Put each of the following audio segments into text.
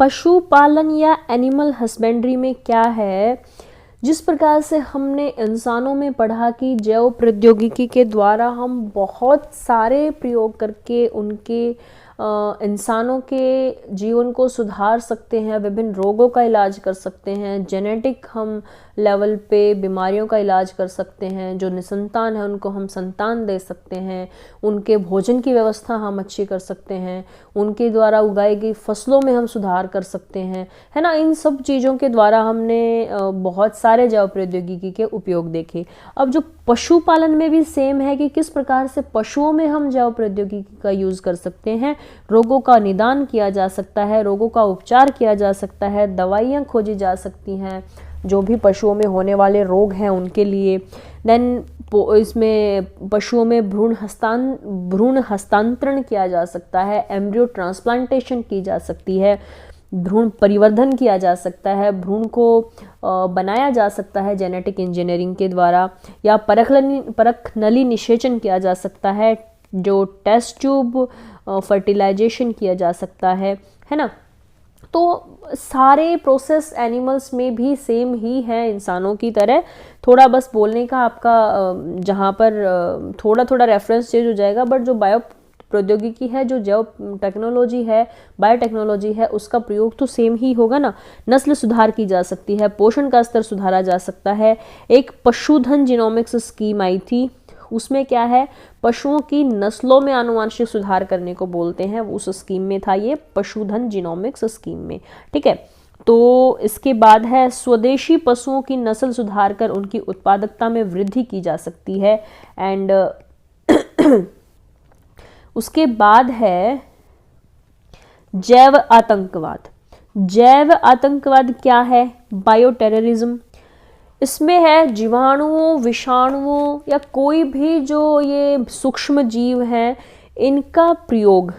पशुपालन या animal husbandry में क्या है, जिस प्रकार से हमने इंसानों में पढ़ा कि जैव प्रौद्योगिकी के द्वारा हम बहुत सारे प्रयोग करके उनके इंसानों के जीवन को सुधार सकते हैं, विभिन्न रोगों का इलाज कर सकते हैं, जेनेटिक हम लेवल पे बीमारियों का इलाज कर सकते हैं, जो निसंतान है उनको हम संतान दे सकते हैं, उनके भोजन की व्यवस्था हम अच्छी कर सकते हैं, उनके द्वारा उगाई गई फसलों में हम सुधार कर सकते हैं, है ना। इन सब चीज़ों के द्वारा हमने बहुत सारे जैव प्रौद्योगिकी के उपयोग देखे। अब जो पशुपालन में भी सेम है कि किस प्रकार से पशुओं में हम जैव प्रौद्योगिकी का यूज़ कर सकते हैं, रोगों का निदान किया जा सकता है, रोगों का उपचार किया जा सकता है, दवाइयाँ खोजी जा सकती हैं जो भी पशुओं में होने वाले रोग हैं उनके लिए। देन इसमें पशुओं में भ्रूण हस्तांतरण किया जा सकता है, एम्ब्रियो ट्रांसप्लांटेशन की जा सकती है, भ्रूण परिवर्धन किया जा सकता है, भ्रूण को बनाया जा सकता है जेनेटिक इंजीनियरिंग के द्वारा, या परख नली निषेचन किया जा सकता है, जो टेस्ट ट्यूब फर्टिलाइजेशन किया जा सकता है ना। तो सारे प्रोसेस एनिमल्स में भी सेम ही है इंसानों की तरह, थोड़ा बस बोलने का आपका जहाँ पर थोड़ा थोड़ा रेफरेंस चेंज हो जाएगा, बट जो बायो प्रौद्योगिकी है, जो जैव टेक्नोलॉजी है, बायोटेक्नोलॉजी है, उसका प्रयोग तो सेम ही होगा ना। नस्ल सुधार की जा सकती है, पोषण का स्तर सुधारा जा सकता है। एक पशुधन जीनोमिक्स स्कीम आई थी, उसमें क्या है, पशुओं की नस्लों में आनुवांशिक सुधार करने को बोलते हैं, उस स्कीम में था ये पशुधन जीनोमिक्स स्कीम में, ठीक है। तो इसके बाद है स्वदेशी पशुओं की नस्ल सुधार कर उनकी उत्पादकता में वृद्धि की जा सकती है। एंड उसके बाद है जैव आतंकवाद। जैव आतंकवाद क्या है, बायो टेररिज्म। इसमें है जीवाणुओं, विषाणुओं या कोई भी जो ये सूक्ष्म जीव हैं, इनका प्रयोग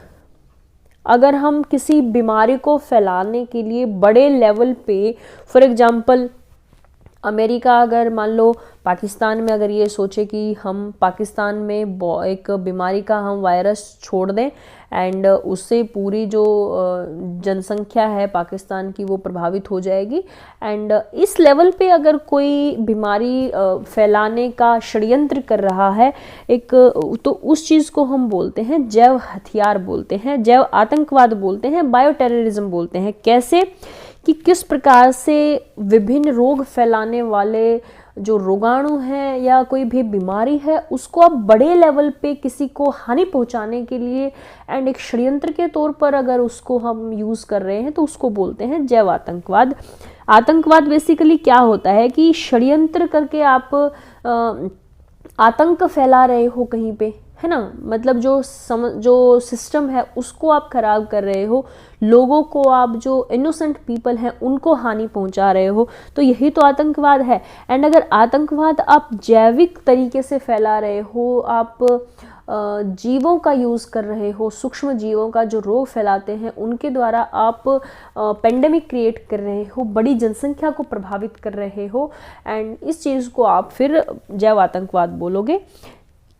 अगर हम किसी बीमारी को फैलाने के लिए बड़े लेवल पे, फॉर एग्जांपल अमेरिका अगर मान लो पाकिस्तान में अगर ये सोचे कि हम पाकिस्तान में एक बीमारी का हम वायरस छोड़ दें एंड उससे पूरी जो जनसंख्या है पाकिस्तान की वो प्रभावित हो जाएगी, एंड इस लेवल पे अगर कोई बीमारी फैलाने का षड्यंत्र कर रहा है एक, तो उस चीज़ को हम बोलते हैं जैव हथियार बोलते हैं, जैव आतंकवाद बोलते हैं, बायो टेररिज्म बोलते हैं। कैसे कि किस प्रकार से विभिन्न रोग फैलाने वाले जो रोगाणु हैं या कोई भी बीमारी है उसको आप बड़े लेवल पे किसी को हानि पहुंचाने के लिए एंड एक षड्यंत्र के तौर पर अगर उसको हम यूज़ कर रहे हैं तो उसको बोलते हैं जैव आतंकवाद। आतंकवाद बेसिकली क्या होता है कि षड्यंत्र करके आप आतंक फैला रहे हो कहीं पे, है ना। मतलब जो सिस्टम है उसको आप खराब कर रहे हो, लोगों को आप जो इनोसेंट पीपल हैं उनको हानि पहुंचा रहे हो, तो यही तो आतंकवाद है। एंड अगर आतंकवाद आप जैविक तरीके से फैला रहे हो, आप जीवों का यूज़ कर रहे हो, सूक्ष्म जीवों का जो रोग फैलाते हैं उनके द्वारा आप पेंडेमिक क्रिएट कर रहे हो, बड़ी जनसंख्या को प्रभावित कर रहे हो, एंड इस चीज़ को आप फिर जैव आतंकवाद बोलोगे।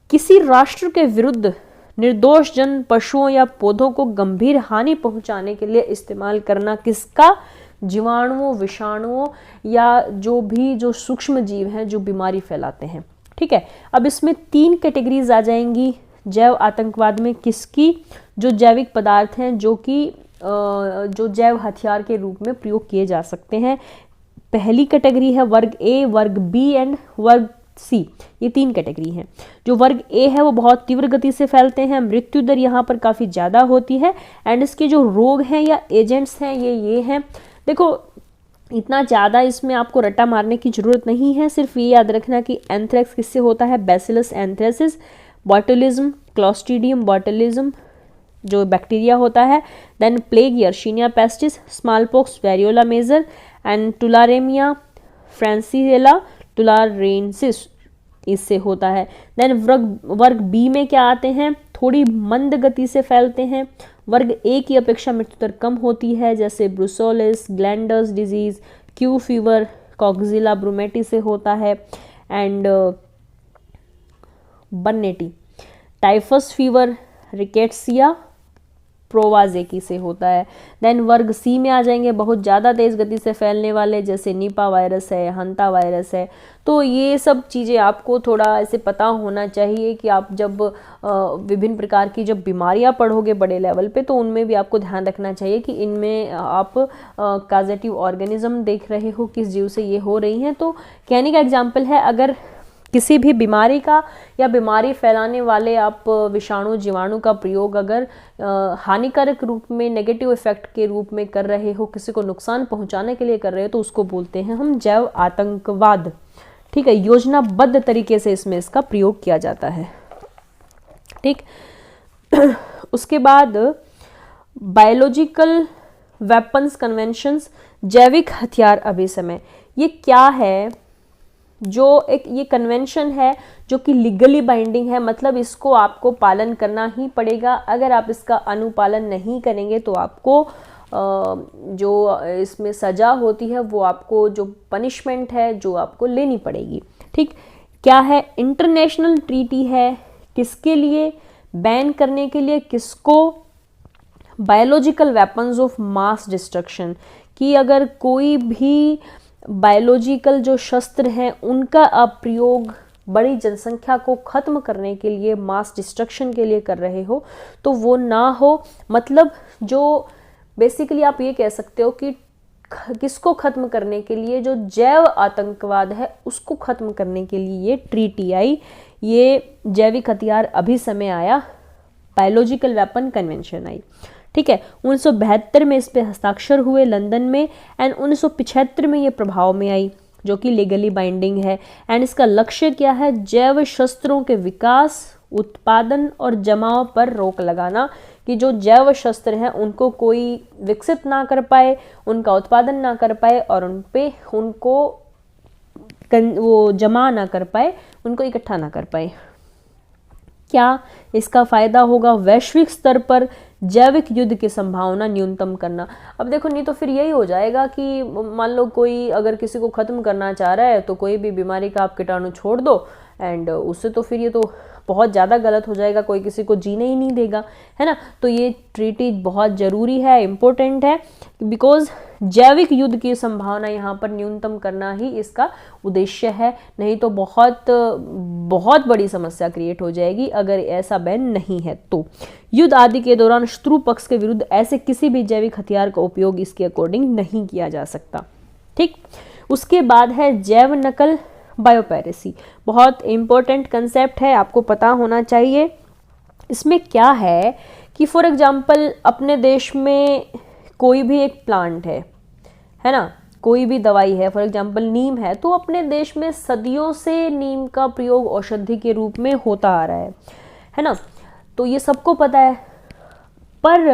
किसी राष्ट्र के विरुद्ध निर्दोष जन पशुओं या पौधों को गंभीर हानि पहुंचाने के लिए इस्तेमाल करना किसका, जीवाणुओं, विषाणुओं या जो सूक्ष्म जीव हैं जो बीमारी फैलाते हैं, ठीक है। अब इसमें 3 कैटेगरीज आ जाएंगी जैव आतंकवाद में, किसकी, जो जैविक पदार्थ हैं जो कि जो जैव हथियार के रूप में प्रयोग किए जा सकते हैं। पहली कैटेगरी है वर्ग ए, वर्ग बी एंड वर्ग सी, ये 3 कैटेगरी हैं। जो वर्ग ए है वो बहुत तीव्र गति से फैलते हैं, मृत्यु दर यहाँ पर काफ़ी ज़्यादा होती है, एंड इसके जो रोग हैं या एजेंट्स हैं ये हैं। देखो इतना ज़्यादा इसमें आपको रट्टा मारने की ज़रूरत नहीं है, सिर्फ ये याद रखना कि एंथ्रेक्स किससे होता है, bacillus anthracis, botulism, clostridium botulism जो बैक्टीरिया होता है, then plague yersinia pestis, small pox variola major and tularemia francisella tularensis इससे होता है। देन वर्ग बी में क्या आते हैं, थोड़ी मंद गति से फैलते हैं, वर्ग ए की अपेक्षा मृत्यु दर कम होती है, जैसे brucellosis, glanders disease, Q fever, coxiella burnetii से होता है, and burnetii, typhus fever, rickettsia, prowazekii से होता है। देन वर्ग सी में आ जाएंगे बहुत ज़्यादा तेज़ गति से फैलने वाले, जैसे निपा वायरस है, हंता वायरस है। तो ये सब चीज़ें आपको थोड़ा ऐसे पता होना चाहिए कि आप जब विभिन्न प्रकार की जब बीमारियां पढ़ोगे बड़े लेवल पे, तो उनमें भी आपको ध्यान रखना चाहिए कि इनमें आप काजेटिव ऑर्गेनिज्म देख रहे हो, किस जीव से ये हो रही हैं। तो कहने का एग्जाम्पल है, अगर किसी भी बीमारी का या बीमारी फैलाने वाले आप विषाणु जीवाणु का प्रयोग अगर हानिकारक रूप में, नेगेटिव इफेक्ट के रूप में कर रहे हो, किसी को नुकसान पहुंचाने के लिए कर रहे हो, तो उसको बोलते हैं हम जैव आतंकवाद। ठीक है, योजनाबद्ध तरीके से इसमें इसका प्रयोग किया जाता है। ठीक, उसके बाद बायोलॉजिकल वेपन्स कन्वेंशंस, जैविक हथियार अभिसमय, ये क्या है? जो एक ये कन्वेंशन है जो कि लीगली बाइंडिंग है, मतलब इसको आपको पालन करना ही पड़ेगा। अगर आप इसका अनुपालन नहीं करेंगे तो आपको जो इसमें सज़ा होती है वो आपको जो पनिशमेंट है जो आपको लेनी पड़ेगी। ठीक, क्या है? इंटरनेशनल ट्रीटी है, किसके लिए? बैन करने के लिए। किसको? Biological weapons of mass destruction, कि अगर कोई भी बायोलॉजिकल जो शस्त्र हैं उनका आप प्रयोग बड़ी जनसंख्या को ख़त्म करने के लिए, मास डिस्ट्रक्शन के लिए कर रहे हो, तो वो ना हो। मतलब जो बेसिकली आप ये कह सकते हो कि किसको ख़त्म करने के लिए? जो जैव आतंकवाद है उसको ख़त्म करने के लिए ये ट्रीटी आई, ये जैविक हथियार अभिसमय आया, बायोलॉजिकल वेपन कन्वेंशन आई। ठीक है, 1972 में इस पे हस्ताक्षर हुए लंदन में, एंड 1975 में ये प्रभाव में आई, जो कि लीगली बाइंडिंग है। एंड इसका लक्ष्य क्या है? जैव शस्त्रों के विकास, उत्पादन और जमाव पर रोक लगाना, कि जो जैव शस्त्र हैं उनको कोई विकसित ना कर पाए, उनका उत्पादन ना कर पाए और उन पे उनको वो जमा ना कर पाए, उनको इकट्ठा ना कर पाए। क्या इसका फायदा होगा? वैश्विक स्तर पर जैविक युद्ध की संभावना न्यूनतम करना। अब देखो, नहीं तो फिर यही हो जाएगा कि मान लो कोई अगर किसी को ख़त्म करना चाह रहा है तो कोई भी बीमारी का आप कीटाणु छोड़ दो, एंड उससे तो फिर ये तो बहुत ज़्यादा गलत हो जाएगा, कोई किसी को जीने ही नहीं देगा, है ना। तो ये ट्रीटी बहुत ज़रूरी है, इम्पोर्टेंट है, बिकॉज जैविक युद्ध की संभावना यहाँ पर न्यूनतम करना ही इसका उद्देश्य है। नहीं तो बहुत बहुत बड़ी समस्या क्रिएट हो जाएगी अगर ऐसा बैन नहीं है तो। युद्ध आदि के दौरान शत्रु पक्ष के विरुद्ध ऐसे किसी भी जैविक हथियार का उपयोग इसके अकॉर्डिंग नहीं किया जा सकता। ठीक, उसके बाद है जैव नकल, बायोपायरेसी। बहुत इंपॉर्टेंट कंसेप्ट है, आपको पता होना चाहिए। इसमें क्या है कि फॉर एग्जांपल अपने देश में कोई भी एक प्लांट है ना, कोई भी दवाई है, फॉर एग्जांपल नीम है, तो अपने देश में सदियों से नीम का प्रयोग औषधि के रूप में होता आ रहा है ना, तो ये सबको पता है। पर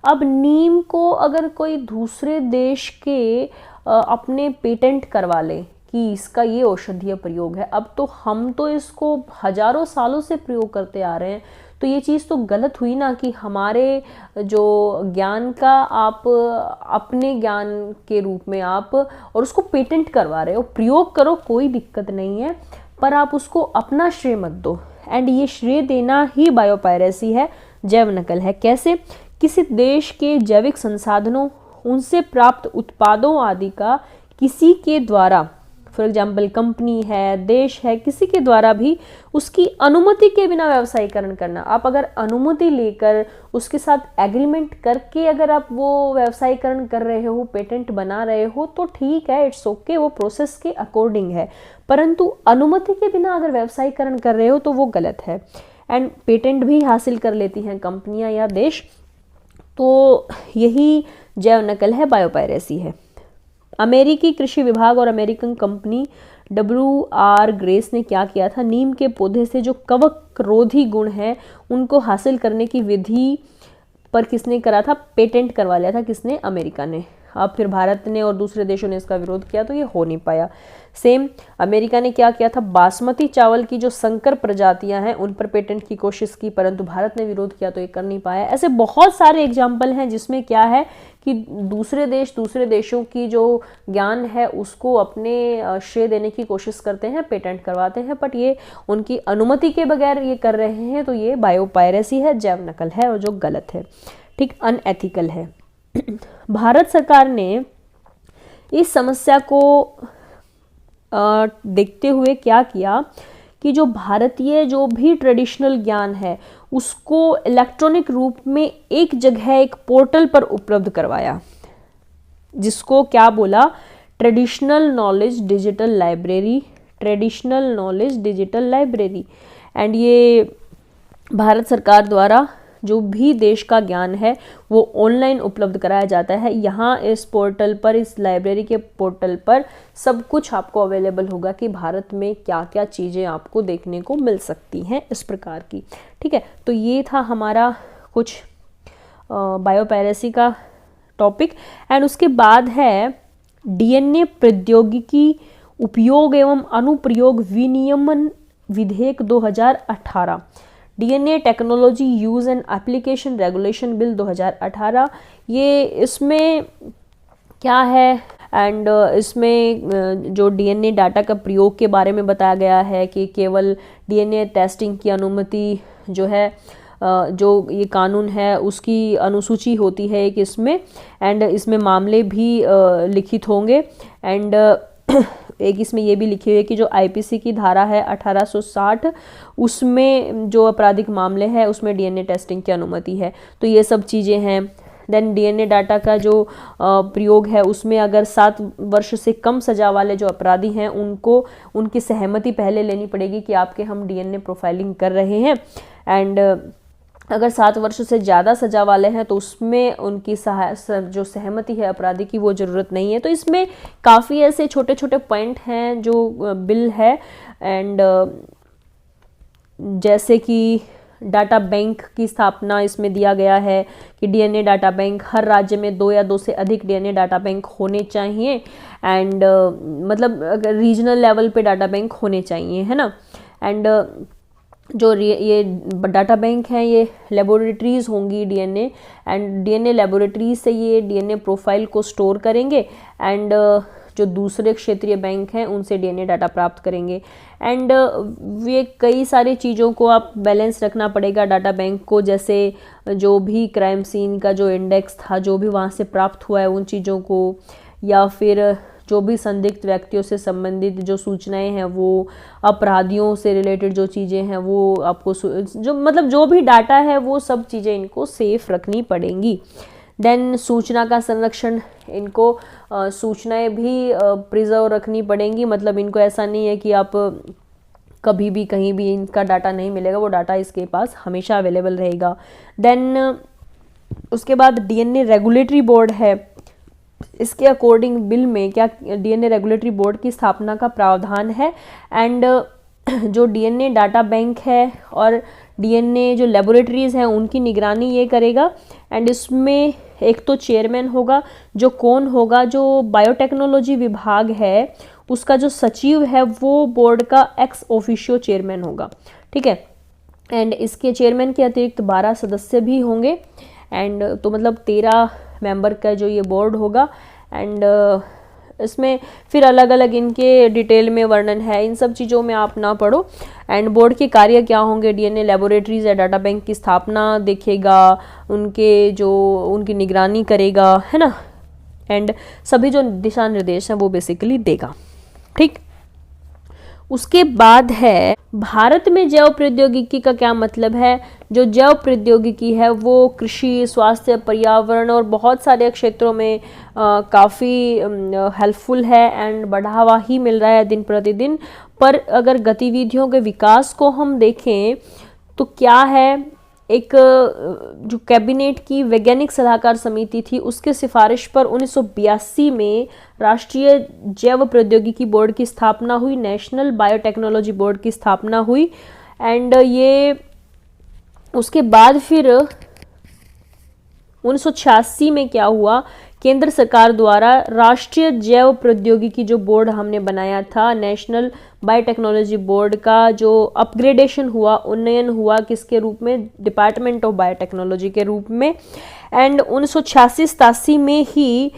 अब नीम को अगर कोई दूसरे देश के अपने पेटेंट करवा ले कि इसका ये औषधीय प्रयोग है, अब तो हम तो इसको हजारों सालों से प्रयोग करते आ रहे हैं, तो ये चीज़ तो गलत हुई ना कि हमारे जो ज्ञान का आप अपने ज्ञान के रूप में आप और उसको पेटेंट करवा रहे हो। प्रयोग करो, कोई दिक्कत नहीं है, पर आप उसको अपना श्रेय मत दो। एंड ये श्रेय देना ही बायोपायरेसी है, जैव नकल है। कैसे? किसी देश के जैविक संसाधनों, उनसे प्राप्त उत्पादों आदि का किसी के द्वारा, फॉर एग्जाम्पल कंपनी है, देश है, किसी के द्वारा भी उसकी अनुमति के बिना व्यवसायीकरण करना। आप अगर अनुमति लेकर उसके साथ एग्रीमेंट करके अगर आप वो व्यवसायीकरण कर रहे हो, पेटेंट बना रहे हो, तो ठीक है, इट्स ओके, वो प्रोसेस के अकॉर्डिंग है। परंतु अनुमति के बिना अगर व्यवसायीकरण कर रहे हो तो वो गलत है। एंड पेटेंट भी हासिल कर लेती हैं कंपनियां या देश, तो यही जैव नकल है, बायोपायरेसी है। अमेरिकी कृषि विभाग और अमेरिकन कंपनी WR ग्रेस ने क्या किया था? नीम के पौधे से जो कवक रोधी गुण है उनको हासिल करने की विधि पर किसने करा था? पेटेंट करवा लिया था। किसने? अमेरिका ने। अब फिर भारत ने और दूसरे देशों ने इसका विरोध किया तो ये हो नहीं पाया। सेम अमेरिका ने क्या किया था? बासमती चावल की जो संकर प्रजातियां हैं उन पर पेटेंट की कोशिश की, परंतु भारत ने विरोध किया तो ये कर नहीं पाया। ऐसे बहुत सारे एग्जाम्पल हैं जिसमें क्या है कि दूसरे देश दूसरे देशों की जो ज्ञान है उसको अपने श्रेय देने की कोशिश करते हैं, पेटेंट करवाते हैं, बट ये उनकी अनुमति के बगैर ये कर रहे हैं, तो ये बायोपायरेसी है, जैव नकल है और जो गलत है। ठीक, अनएथिकल है। भारत सरकार ने इस समस्या को देखते हुए क्या किया कि जो भारतीय जो भी ट्रेडिशनल ज्ञान है उसको इलेक्ट्रॉनिक रूप में एक जगह एक पोर्टल पर उपलब्ध करवाया, जिसको क्या बोला, traditional knowledge digital library, traditional knowledge digital library. And ये भारत सरकार द्वारा जो भी देश का ज्ञान है वो ऑनलाइन उपलब्ध कराया जाता है। यहाँ इस पोर्टल पर, इस लाइब्रेरी के पोर्टल पर सब कुछ आपको अवेलेबल होगा कि भारत में क्या क्या चीज़ें आपको देखने को मिल सकती हैं इस प्रकार की। ठीक है, तो ये था हमारा कुछ बायोपायरेसी का टॉपिक। एंड उसके बाद है डीएनए प्रौद्योगिकी उपयोग एवं अनुप्रयोग विनियमन विधेयक 2018, DNA technology use and application regulation bill 2018। ये इसमें क्या है, एंड इसमें जो डीएनए डाटा का प्रयोग के बारे में बताया गया है कि केवल डीएनए टेस्टिंग की अनुमति जो है, जो ये कानून है उसकी अनुसूची होती है एक इसमें, एंड इसमें मामले भी लिखित होंगे। एंड एक इसमें ये भी लिखी हुई है कि जो आईपीसी की धारा है 1860 उसमें जो आपराधिक मामले हैं उसमें डीएनए टेस्टिंग की अनुमति है। तो ये सब चीज़ें हैं। देन डीएनए डाटा का जो प्रयोग है उसमें अगर 7 वर्ष से कम सजा वाले जो अपराधी हैं उनको उनकी सहमति पहले लेनी पड़ेगी कि आपके हम डीएनए प्रोफाइलिंग कर रहे हैं। एंड अगर 7 वर्ष से ज़्यादा सजा वाले हैं तो उसमें उनकी जो सहमति है अपराधी की वो ज़रूरत नहीं है। तो इसमें काफ़ी ऐसे छोटे छोटे पॉइंट हैं जो बिल है। एंड जैसे कि डाटा बैंक की स्थापना इसमें दिया गया है कि डीएनए डाटा बैंक हर राज्य में 2 या 2 से अधिक डीएनए डाटा बैंक होने चाहिए। एंड मतलब अगर रीजनल लेवल पे डाटा बैंक होने चाहिए, है ना। एंड जो ये डाटा बैंक हैं ये लेबोरेटरीज होंगी डीएनए, एंड डीएनए लेबोरेटरीज से ये डीएनए प्रोफाइल को स्टोर करेंगे। एंड जो दूसरे क्षेत्रीय बैंक हैं उनसे डीएनए डाटा प्राप्त करेंगे। एंड ये कई सारी चीज़ों को आप बैलेंस रखना पड़ेगा डाटा बैंक को, जैसे जो भी क्राइम सीन का जो इंडेक्स था जो भी वहाँ से प्राप्त हुआ है उन चीज़ों को, या फिर जो भी संदिग्ध व्यक्तियों से संबंधित जो सूचनाएं हैं, वो अपराधियों से रिलेटेड जो चीज़ें हैं वो आपको जो मतलब जो भी डाटा है वो सब चीज़ें इनको सेफ रखनी पड़ेंगी। देन सूचना का संरक्षण, इनको सूचनाएं भी प्रिजर्व रखनी पड़ेंगी। मतलब इनको ऐसा नहीं है कि आप कभी भी कहीं भी इनका डाटा नहीं मिलेगा, वो डाटा इसके पास हमेशा अवेलेबल रहेगा। देन उसके बाद डीएनए रेगुलेटरी बोर्ड है। इसके अकॉर्डिंग बिल में क्या डीएनए रेगुलेटरी बोर्ड की स्थापना का प्रावधान है। एंड जो डीएनए डाटा बैंक है और डीएनए जो लेबोरेटरीज हैं उनकी निगरानी ये करेगा। एंड इसमें एक तो चेयरमैन होगा, जो कौन होगा, जो बायोटेक्नोलॉजी विभाग है उसका जो सचिव है वो बोर्ड का एक्स ऑफिशियो चेयरमैन होगा। ठीक है, एंड इसके चेयरमैन के अतिरिक्त 12 सदस्य भी होंगे। एंड तो मतलब 13 मेंबर का जो ये बोर्ड होगा। एंड इसमें फिर अलग अलग इनके डिटेल में वर्णन है, इन सब चीज़ों में आप ना पढ़ो। एंड बोर्ड के कार्य क्या होंगे, डीएनए लेबोरेटरीज या डाटा बैंक की स्थापना देखेगा, उनकी निगरानी करेगा, है ना। एंड सभी जो दिशा निर्देश हैं वो बेसिकली देगा। ठीक, उसके बाद है भारत में जैव प्रौद्योगिकी का क्या मतलब है। जो जैव प्रौद्योगिकी है वो कृषि, स्वास्थ्य, पर्यावरण और बहुत सारे क्षेत्रों में काफ़ी हेल्पफुल है एंड बढ़ावा ही मिल रहा है दिन प्रतिदिन। पर अगर गतिविधियों के विकास को हम देखें तो क्या है, एक जो कैबिनेट की वैज्ञानिक सलाहकार समिति थी उसके सिफारिश पर 1982 में राष्ट्रीय जैव प्रौद्योगिकी बोर्ड की स्थापना हुई, नेशनल बायोटेक्नोलॉजी बोर्ड की स्थापना हुई। एंड ये उसके बाद फिर 1986 में क्या हुआ, केंद्र सरकार द्वारा राष्ट्रीय जैव प्रौद्योगिकी जो बोर्ड हमने बनाया था, नेशनल बायोटेक्नोलॉजी बोर्ड का जो अपग्रेडेशन हुआ, उन्नयन हुआ किसके रूप में, डिपार्टमेंट ऑफ बायोटेक्नोलॉजी के रूप में। एंड 1986-87 में ही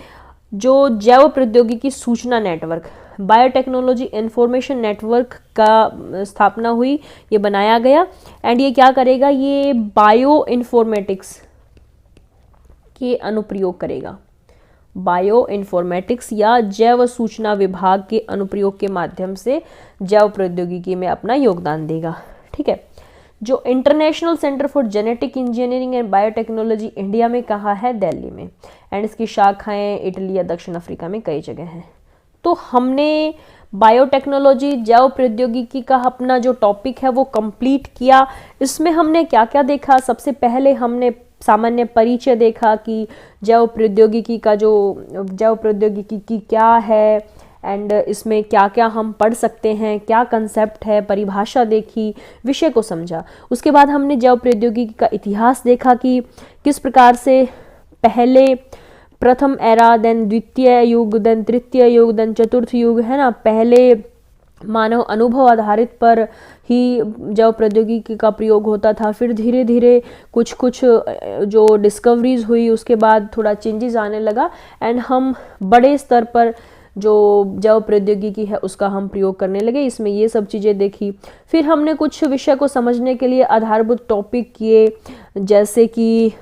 जो जैव प्रौद्योगिकी सूचना नेटवर्क, बायोटेक्नोलॉजी इंफॉर्मेशन नेटवर्क का स्थापना हुई, ये बनाया गया। एंड ये क्या करेगा, ये बायो इन्फॉर्मेटिक्स के अनुप्रयोग करेगा, बायो इन्फॉर्मेटिक्स या जैव सूचना विभाग के अनुप्रयोग के माध्यम से जैव प्रौद्योगिकी में अपना योगदान देगा। ठीक है, जो international centre for genetic engineering and biotechnology India में कहाँ है, दिल्ली में, एंड इसकी शाखाएं इटली या दक्षिण अफ्रीका में कई जगह हैं। तो हमने बायोटेक्नोलॉजी जैव प्रौद्योगिकी का अपना जो टॉपिक है वो कंप्लीट किया। इसमें हमने क्या क्या देखा, सबसे पहले हमने सामान्य परिचय देखा कि जैव प्रौद्योगिकी का जो जैव प्रौद्योगिकी क्या है एंड इसमें क्या क्या हम पढ़ सकते हैं, क्या कंसेप्ट है, परिभाषा देखी, विषय को समझा। उसके बाद हमने जैव प्रौद्योगिकी का इतिहास देखा कि किस प्रकार से पहले प्रथम एरा, देन द्वितीय युग, देन तृतीय युग, देन चतुर्थ युग, है ना। पहले मानव अनुभव आधारित पर ही जैव प्रौद्योगिकी का प्रयोग होता था, फिर धीरे धीरे कुछ कुछ जो डिस्कवरीज हुई उसके बाद थोड़ा चेंजेस आने लगा एंड हम बड़े स्तर पर जो जैव प्रौद्योगिकी है उसका हम प्रयोग करने लगे। इसमें ये सब चीज़ें देखी। फिर हमने कुछ विषय को समझने के लिए आधारभूत टॉपिक किए, जैसे कि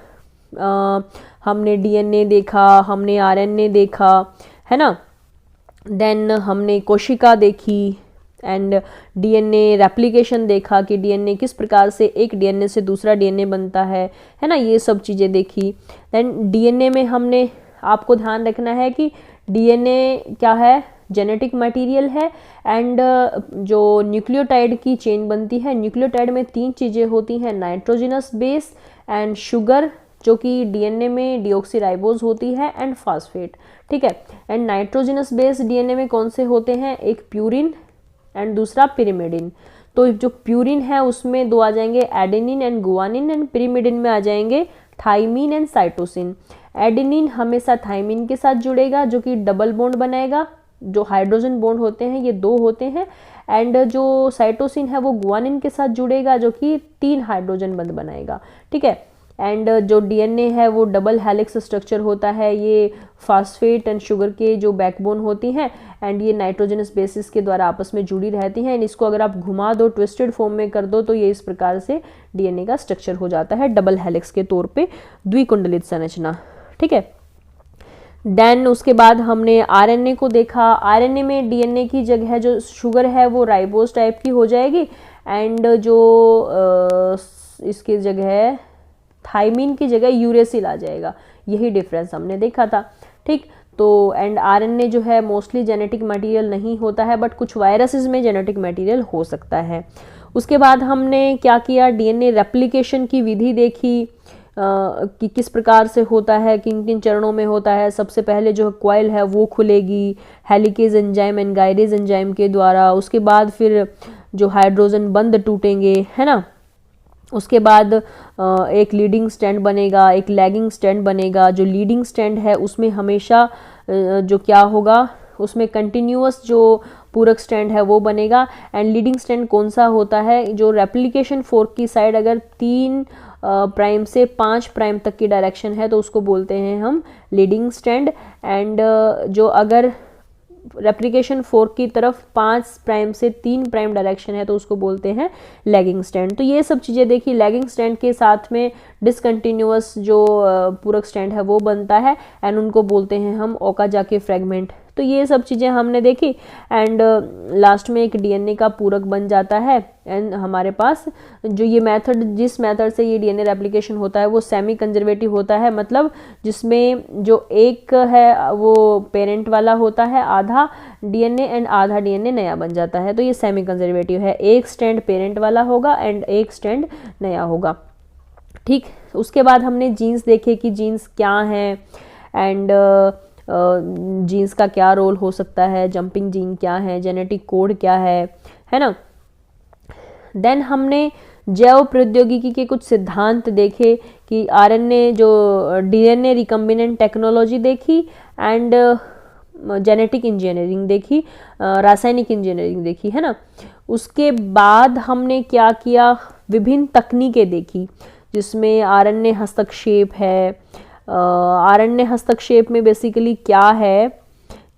हमने डीएनए देखा, हमने आरएनए देखा, है ना। देन हमने कोशिका देखी एंड डीएनए रेप्लिकेशन देखा कि डीएनए किस प्रकार से एक डीएनए से दूसरा डीएनए बनता है ना, ये सब चीज़ें देखी। देन डीएनए में हमने, आपको ध्यान रखना है कि डीएनए क्या है, जेनेटिक मटेरियल है एंड जो न्यूक्लियोटाइड की चेन बनती है, न्यूक्लियोटाइड में 3 चीज़ें होती हैं, नाइट्रोजनस बेस एंड शुगर जो कि डीएनए में डीऑक्सीराइबोज होती है एंड फास्फेट। ठीक है, एंड नाइट्रोजनस बेस डीएनए में कौन से होते हैं, एक प्यूरिन एंड दूसरा पिरिमिडिन। तो जो प्यूरिन है उसमें 2 आ जाएंगे, adenine and guanine, and pyrimidine में आ जाएंगे थाइमिन एंड साइटोसिन। एडेनिन हमेशा थाइमिन के साथ जुड़ेगा जो कि डबल बॉन्ड बनाएगा, जो हाइड्रोजन बॉन्ड होते हैं ये 2 होते हैं, एंड जो साइटोसिन है वो गुआनिन के साथ जुड़ेगा जो कि 3 हाइड्रोजन बंध बनाएगा। ठीक है, एंड जो डीएनए है वो डबल हेलिक्स स्ट्रक्चर होता है, ये फास्फेट एंड शुगर के जो बैकबोन होती हैं एंड ये नाइट्रोजनस बेसिस के द्वारा आपस में जुड़ी रहती हैं। एंड इसको अगर आप घुमा दो, ट्विस्टेड फॉर्म में कर दो, तो ये इस प्रकार से डीएनए का स्ट्रक्चर हो जाता है, डबल हेलिक्स के तौर पे द्विकुंडलित संरचना। ठीक है, देन उसके बाद हमने आरएनए को देखा। आरएनए में डीएनए की जगह जो शुगर है वो राइबोज टाइप की हो जाएगी एंड जो इसकी जगह थाइमिन की जगह यूरेसिल आ जाएगा। यही डिफरेंस हमने देखा था। ठीक, तो एंड आरएनए जो है मोस्टली जेनेटिक मटेरियल नहीं होता है, बट कुछ वायरसेस में जेनेटिक मटेरियल हो सकता है। उसके बाद हमने क्या किया, डीएनए रेप्लिकेशन की विधि देखी कि किस प्रकार से होता है, किन किन चरणों में होता है। सबसे पहले जो कॉइल है वो खुलेगी हेलिकेज एंजाइम एंड गाइरेज एंजाइम के द्वारा। उसके बाद फिर जो हाइड्रोजन बंध टूटेंगे, है ना। उसके बाद एक लीडिंग स्टैंड बनेगा, एक लैगिंग स्टैंड बनेगा। जो लीडिंग स्टैंड है उसमें हमेशा जो क्या होगा, उसमें कंटिन्यूअस जो पूरक स्टैंड है वो बनेगा। एंड लीडिंग स्टैंड कौन सा होता है, जो रेप्लिकेशन फोर्क की साइड अगर 3 प्राइम से 5 प्राइम तक की डायरेक्शन है तो उसको बोलते हैं हम लीडिंग स्टैंड। एंड जो अगर रेप्लिकेशन फोर्क की तरफ 5 प्राइम से 3 प्राइम डायरेक्शन है तो उसको बोलते हैं लैगिंग स्टैंड। तो ये सब चीज़ें देखी। लैगिंग स्टैंड के साथ में डिसकंटिन्यूअस जो पूरक स्टैंड है वो बनता है एंड उनको बोलते हैं हम ओकाजाकी फ्रेगमेंट। तो ये सब चीज़ें हमने देखी एंड लास्ट में एक डीएनए का पूरक बन जाता है। एंड हमारे पास जो ये मेथड, जिस मेथड से ये डीएनए रेप्लिकेशन होता है वो सेमी कंजर्वेटिव होता है, मतलब जिसमें जो एक है वो पेरेंट वाला होता है आधा डीएनए एंड आधा डीएनए नया बन जाता है। तो ये सेमी कंजर्वेटिव है, एक स्टैंड पेरेंट वाला होगा एंड एक स्टैंड नया होगा। ठीक, उसके बाद हमने जीन्स देखे कि जीन्स क्या हैं एंड जीन्स का क्या रोल हो सकता है, जंपिंग जीन क्या है, जेनेटिक कोड क्या है ना। देन हमने जैव प्रौद्योगिकी के कुछ सिद्धांत देखे कि आरएनए जो डीएनए रिकम्बिनेंट टेक्नोलॉजी देखी एंड जेनेटिक इंजीनियरिंग देखी, रासायनिक इंजीनियरिंग देखी, है ना। उसके बाद हमने क्या किया, विभिन्न तकनीकें देखी जिसमें आरएनए हस्तक्षेप है। आरएनए हस्तक्षेप में बेसिकली क्या है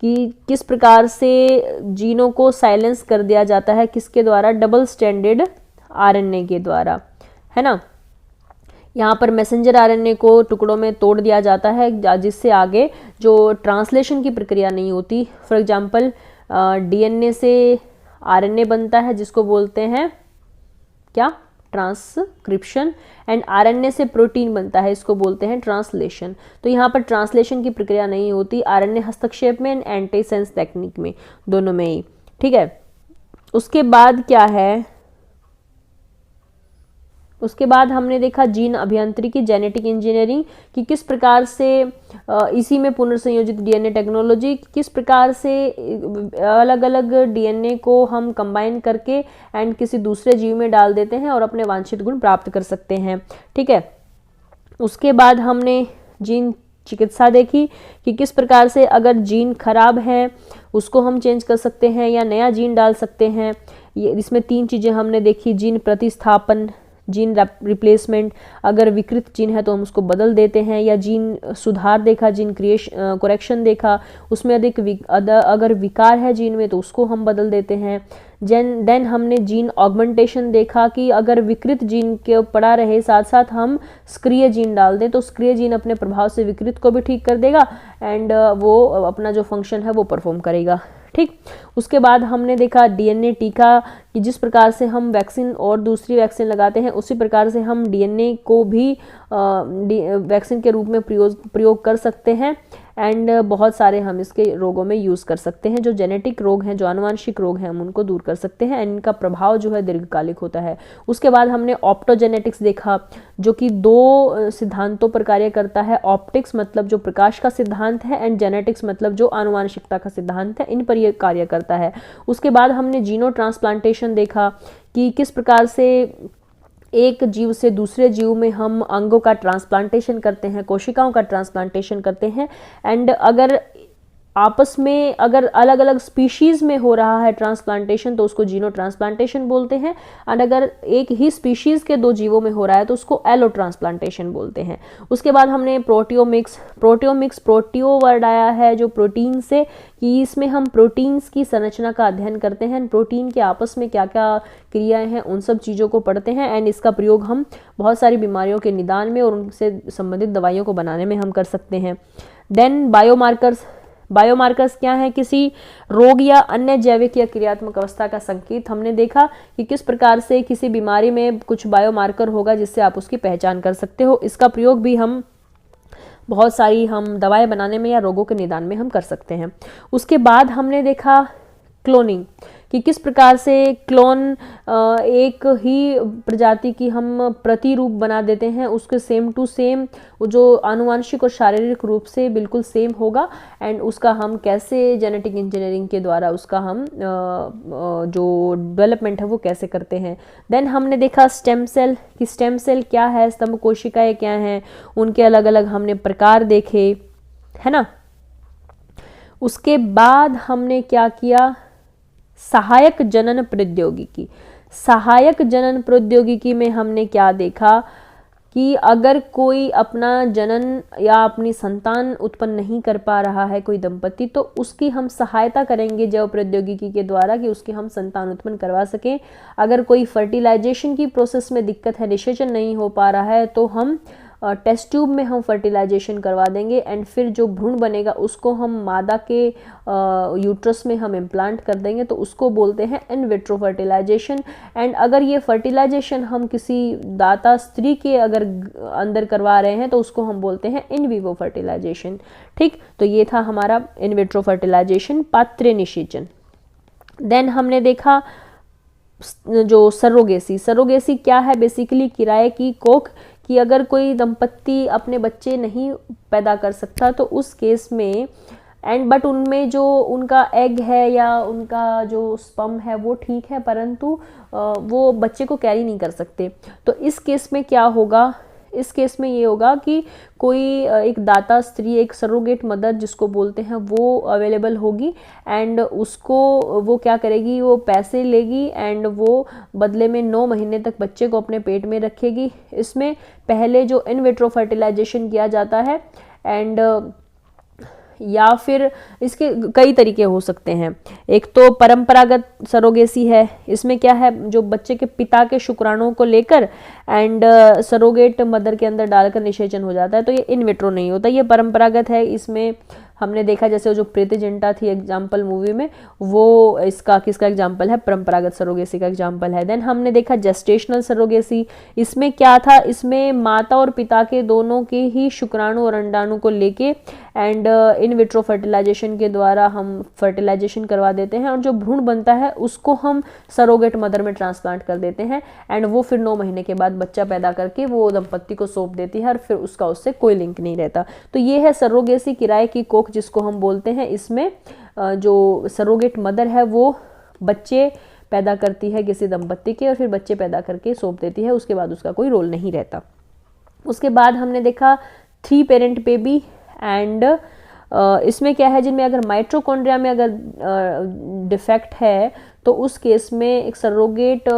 कि किस प्रकार से जीनों को साइलेंस कर दिया जाता है, किसके द्वारा, डबल स्टैंडर्ड आरएनए के द्वारा, है ना। यहाँ पर मैसेंजर आरएनए को टुकड़ों में तोड़ दिया जाता है जिससे आगे जो ट्रांसलेशन की प्रक्रिया नहीं होती। फॉर एग्जांपल डीएनए से आरएनए बनता है जिसको बोलते हैं क्या, ट्रांसक्रिप्शन, एंड आरएनए से प्रोटीन बनता है, इसको बोलते हैं ट्रांसलेशन। तो यहाँ पर ट्रांसलेशन की प्रक्रिया नहीं होती, आरएनए हस्तक्षेप में एंड एंटीसेंस टेक्निक में, दोनों में ही, ठीक है। उसके बाद क्या है, उसके बाद हमने देखा जीन अभियांत्रिकी, जेनेटिक इंजीनियरिंग, कि किस प्रकार से इसी में पुनर्संयोजित डीएनए टेक्नोलॉजी, किस प्रकार से अलग अलग डीएनए को हम कंबाइन करके एंड किसी दूसरे जीव में डाल देते हैं और अपने वांछित गुण प्राप्त कर सकते हैं, ठीक है। उसके बाद हमने जीन चिकित्सा देखी कि किस प्रकार से अगर जीन खराब है उसको हम चेंज कर सकते हैं या नया जीन डाल सकते हैं। ये इसमें 3 चीज़ें हमने देखी, जीन प्रतिस्थापन, जीन रिप्लेसमेंट, अगर विकृत जीन है तो हम उसको बदल देते हैं, या जीन सुधार देखा, जीन करेक्शन देखा, उसमें अगर विकार है जीन में तो उसको हम बदल देते हैं। देन हमने जीन ऑगमेंटेशन देखा कि अगर विकृत जीन के पड़ा रहे साथ साथ हम सक्रिय जीन डाल दें तो सक्रिय जीन अपने प्रभाव से विकृत को भी ठीक कर देगा एंड वो अपना जो फंक्शन है वो परफॉर्म करेगा, ठीक। उसके बाद हमने देखा डीएनए टीका, कि जिस प्रकार से हम वैक्सीन और दूसरी वैक्सीन लगाते हैं उसी प्रकार से हम डीएनए को भी वैक्सीन के रूप में प्रयोग कर सकते हैं एंड बहुत सारे हम इसके रोगों में यूज़ कर सकते हैं। जो जेनेटिक रोग हैं, जो आनुवांशिक रोग हैं, हम उनको दूर कर सकते हैं एंड इनका प्रभाव जो है दीर्घकालिक होता है। उसके बाद हमने ऑप्टोजेनेटिक्स देखा, जो कि 2 सिद्धांतों पर कार्य करता है। ऑप्टिक्स मतलब जो प्रकाश का सिद्धांत है एंड जेनेटिक्स मतलब जो आनुवांशिकता का सिद्धांत है, इन पर यह कार्य करता है। उसके बाद हमने जीनो ट्रांसप्लांटेशन देखा कि किस प्रकार से एक जीव से दूसरे जीव में हम अंगों का ट्रांसप्लांटेशन करते हैं, कोशिकाओं का ट्रांसप्लांटेशन करते हैं एंड अगर आपस में अगर अलग अलग स्पीशीज़ में हो रहा है ट्रांसप्लांटेशन तो उसको जीनो ट्रांसप्लांटेशन बोलते हैं एंड अगर एक ही स्पीशीज़ के 2 जीवों में हो रहा है तो उसको एलो ट्रांसप्लांटेशन बोलते हैं। उसके बाद हमने प्रोटियोमिक्स, प्रोटियो वर्ड आया है जो प्रोटीन से, कि इसमें हम प्रोटीन्स की संरचना का अध्ययन करते हैं, प्रोटीन के आपस में क्या क्या क्रियाएं हैं उन सब चीज़ों को पढ़ते हैं एंड इसका प्रयोग हम बहुत सारी बीमारियों के निदान में और उनसे संबंधित दवाइयों को बनाने में हम कर सकते हैं। देन बायोमार्कर्स क्या है, किसी रोग या अन्य जैविक या क्रियात्मक अवस्था का संकेत। हमने देखा कि किस प्रकार से किसी बीमारी में कुछ बायोमार्कर होगा जिससे आप उसकी पहचान कर सकते हो। इसका प्रयोग भी हम बहुत सारी हम दवाएं बनाने में या रोगों के निदान में हम कर सकते हैं। उसके बाद हमने देखा क्लोनिंग, कि किस प्रकार से क्लोन एक ही प्रजाति की हम प्रतिरूप बना देते हैं, उसके सेम टू सेम जो आनुवांशिक और शारीरिक रूप से बिल्कुल सेम होगा एंड उसका हम कैसे जेनेटिक इंजीनियरिंग के द्वारा उसका हम जो डेवलपमेंट है वो कैसे करते हैं। देन हमने देखा स्टेम सेल, कि स्टेम सेल क्या है, स्तंभ कोशिकाएं क्या हैं, उनके अलग अलग हमने प्रकार देखे, है ना। उसके बाद हमने क्या किया, सहायक जनन प्रौद्योगिकी। सहायक जनन प्रौद्योगिकी में हमने क्या देखा कि अगर कोई अपना जनन या अपनी संतान उत्पन्न नहीं कर पा रहा है कोई दंपति, तो उसकी हम सहायता करेंगे जैव प्रौद्योगिकी के द्वारा कि उसकी हम संतान उत्पन्न करवा सकें। अगर कोई फर्टिलाइजेशन की प्रोसेस में दिक्कत है, निषेचन नहीं हो पा रहा है, तो हम टेस्ट ट्यूब में हम फर्टिलाइजेशन करवा देंगे एंड फिर जो भ्रूण बनेगा उसको हम मादा के यूट्रस में हम इम्प्लांट कर देंगे, तो उसको बोलते हैं इन विट्रो फर्टिलाइजेशन। एंड अगर ये फर्टिलाइजेशन हम किसी दाता स्त्री के अगर अंदर करवा रहे हैं तो उसको हम बोलते हैं इन विवो फर्टिलाइजेशन, ठीक। तो ये था हमारा इन विट्रो फर्टिलाइजेशन, पात्रीय निषेचन। देन हमने देखा जो सरोगेसी क्या है, बेसिकली किराए की कोख, कि अगर कोई दंपत्ति अपने बच्चे नहीं पैदा कर सकता तो उस केस में बट उनमें जो उनका एग है या उनका जो स्पर्म है वो ठीक है परंतु वो बच्चे को कैरी नहीं कर सकते, तो इस केस में क्या होगा, इस केस में ये होगा कि कोई एक दाता स्त्री, एक सरोगेट मदर जिसको बोलते हैं, वो अवेलेबल होगी एंड उसको वो क्या करेगी, वो पैसे लेगी एंड वो बदले में 9 महीने तक बच्चे को अपने पेट में रखेगी। इसमें पहले जो इन विट्रो फर्टिलाइजेशन किया जाता है एंड या फिर इसके कई तरीके हो सकते हैं। एक तो परंपरागत सरोगेसी है, इसमें क्या है, जो बच्चे के पिता के शुक्राणुओं को लेकर एंड सरोगेट मदर के अंदर डालकर निषेचन हो जाता है, तो ये इन विट्रो नहीं होता, ये परंपरागत है। इसमें हमने देखा जैसे जो प्रीति जिंटा थी एग्जाम्पल मूवी में, वो इसका किसका एग्जाम्पल है, परंपरागत सरोगेसी का एग्जाम्पल है। देन हमने देखा जेस्टेशनल सरोगेसी, इसमें क्या था, इसमें माता और पिता के दोनों के ही शुक्राणु और अंडाणु को लेके एंड इन विट्रो फर्टिलाइजेशन के द्वारा हम फर्टिलाइजेशन करवा देते हैं और जो भ्रूण बनता है उसको हम सरोगेट मदर में ट्रांसप्लांट कर देते हैं एंड वो फिर 9 महीने के बाद बच्चा पैदा करके वो दंपत्ति को सौंप देती है और फिर उसका उससे कोई लिंक नहीं रहता। तो ये है सरोगेसी, किराए की कोख जिसको हम बोलते हैं। इसमें जो सरोगेट मदर है वो बच्चे पैदा करती है किसी दंपत्ति के और फिर बच्चे पैदा करके सौंप देती है, उसके बाद उसका कोई रोल नहीं रहता। उसके बाद हमने देखा 3 पेरेंट बेबी एंड इसमें क्या है, जिनमें अगर माइटोकॉन्ड्रिया में अगर डिफेक्ट है तो उस केस में एक सरोगेट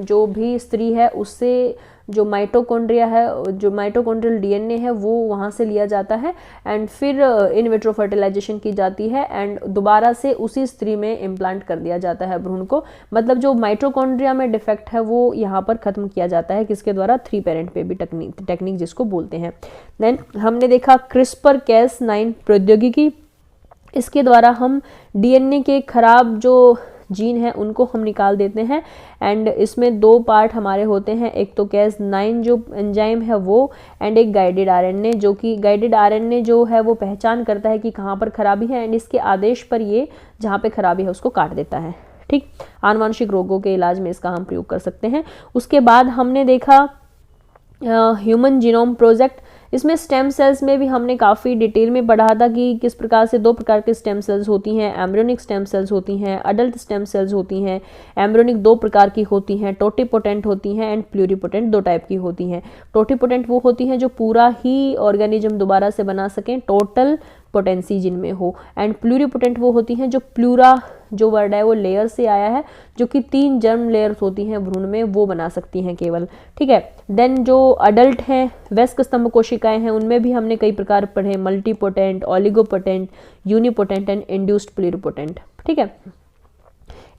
जो भी स्त्री है उससे जो माइटोकॉन्ड्रिया है, जो माइटोकॉन्ड्रियल डीएनए है वो वहाँ से लिया जाता है एंड फिर इन विट्रो फर्टिलाइजेशन की जाती है एंड दोबारा से उसी स्त्री में इम्प्लांट कर दिया जाता है भ्रूण को। मतलब जो माइटोकॉन्ड्रिया में डिफेक्ट है वो यहाँ पर खत्म किया जाता है, किसके द्वारा, 3 पेरेंट बेबी टेक्निक जिसको बोलते हैं। देन हमने देखा CRISPR-Cas9 प्रौद्योगिकी, इसके द्वारा हम डीएनए के खराब जो जीन है उनको हम निकाल देते हैं एंड इसमें 2 पार्ट हमारे होते हैं, एक तो Cas9 जो एंजाइम है वो एंड एक गाइडेड आरएनए, जो कि गाइडेड आरएनए जो है वो पहचान करता है कि कहाँ पर खराबी है एंड इसके आदेश पर ये जहाँ पे खराबी है उसको काट देता है। ठीक, आनुवांशिक रोगों के इलाज में इसका हम प्रयोग कर सकते हैं। उसके बाद हमने देखा ह्यूमन जीनोम प्रोजेक्ट, इसमें स्टेम सेल्स में भी हमने काफ़ी डिटेल में पढ़ा था कि किस प्रकार से 2 प्रकार के स्टेम सेल्स होती हैं, एम्ब्रियोनिक स्टेम सेल्स होती हैं, अडल्ट स्टेम सेल्स होती हैं। एम्ब्रियोनिक 2 प्रकार की होती हैं, टोटिपोटेंट होती हैं एंड प्लूरिपोटेंट 2 टाइप की होती हैं। टोटिपोटेंट वो होती हैं जो पूरा ही ऑर्गेनिज्म दोबारा से बना सकें, टोटल पोटेंसी जिनमें हो, एंड प्लूरिपोटेंट वो होती हैं जो प्लूरा जो वर्ड है वो लेयर से आया है, जो कि 3 जर्म लेयर्स होती हैं भ्रूण में, वो बना सकती हैं केवल। ठीक है, देन जो अडल्ट हैं वयस्क स्तंभ कोशिकाएं हैं उनमें भी हमने कई प्रकार पढ़े, multipotent, oligopotent, unipotent and induced pluripotent. ठीक है,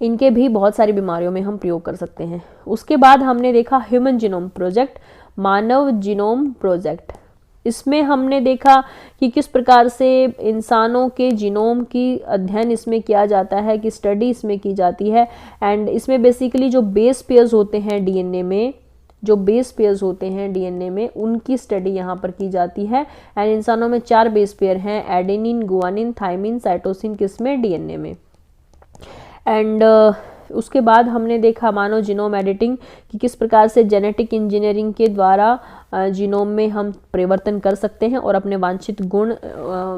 इनके भी बहुत सारी बीमारियों में हम प्रयोग कर सकते हैं। उसके बाद हमने देखा ह्यूमन जीनोम प्रोजेक्ट, मानव जीनोम प्रोजेक्ट। इसमें हमने देखा कि किस प्रकार से इंसानों के जीनोम की अध्ययन इसमें किया जाता है, कि स्टडी इसमें की जाती है एंड इसमें बेसिकली जो बेस पेयर्स होते हैं डीएनए में, जो बेस पेयर्स होते हैं डीएनए में उनकी स्टडी यहाँ पर की जाती है एंड इंसानों में 4 बेस पेयर हैं, एडेनिन, गुआनिन, थाइमिन, साइटोसिन, किसमें, डीएनए में। एंड उसके बाद हमने देखा मानव जीनोम एडिटिंग कि किस प्रकार से जेनेटिक इंजीनियरिंग के द्वारा जीनोम में हम परिवर्तन कर सकते हैं और अपने वांछित गुण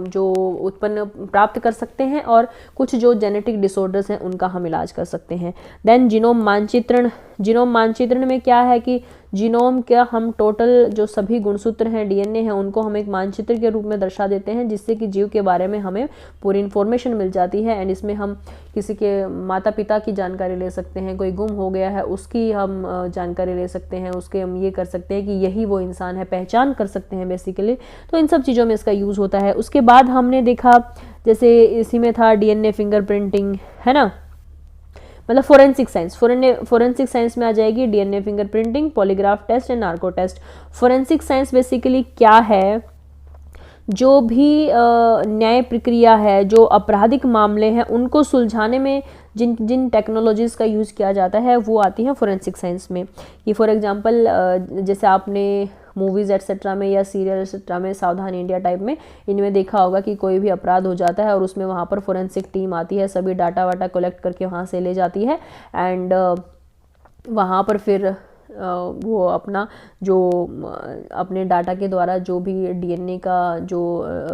जो उत्पन्न प्राप्त कर सकते हैं और कुछ जो जेनेटिक डिसऑर्डर्स हैं उनका हम इलाज कर सकते हैं। देन जीनोम मानचित्रण, जीनोम मानचित्रण में क्या है कि जीनोम का हम टोटल जो सभी गुणसूत्र हैं डीएनए हैं उनको हम एक मानचित्र के रूप में दर्शा देते हैं, जिससे कि जीव के बारे में हमें पूरी इन्फॉर्मेशन मिल जाती है एंड इसमें हम किसी के माता पिता की जानकारी ले सकते हैं, कोई गुम हो गया है उसकी हम जानकारी ले सकते हैं, उसके हम ये कर सकते हैं कि यही वो इंसान है, पहचान कर सकते हैं बेसिकली। तो इन सब चीज़ों में इसका यूज़ होता है। उसके बाद हमने देखा जैसे इसी में था डीएनए फिंगरप्रिंटिंग, है ना, मतलब फोरेंसिक साइंस, फोरेंसिक साइंस में आ जाएगी DNA fingerprinting, polygraph test and narco test. Forensic science basically क्या है, जो भी न्याय प्रक्रिया है, जो आपराधिक मामले हैं उनको सुलझाने में जिन जिन टेक्नोलॉजीज़ का यूज़ किया जाता है वो आती हैं फोरेंसिक साइंस में। कि फॉर एग्जांपल जैसे आपने मूवीज़ एट्सेट्रा में या सीरियल एट्सेट्रा में, सावधान इंडिया टाइप में, इनमें देखा होगा कि कोई भी अपराध हो जाता है और उसमें वहाँ पर फोरेंसिक टीम आती है, सभी डाटा वाटा कलेक्ट करके वहाँ से ले जाती है एंड वहाँ पर फिर वो अपना जो अपने डाटा के द्वारा जो भी डीएनए का जो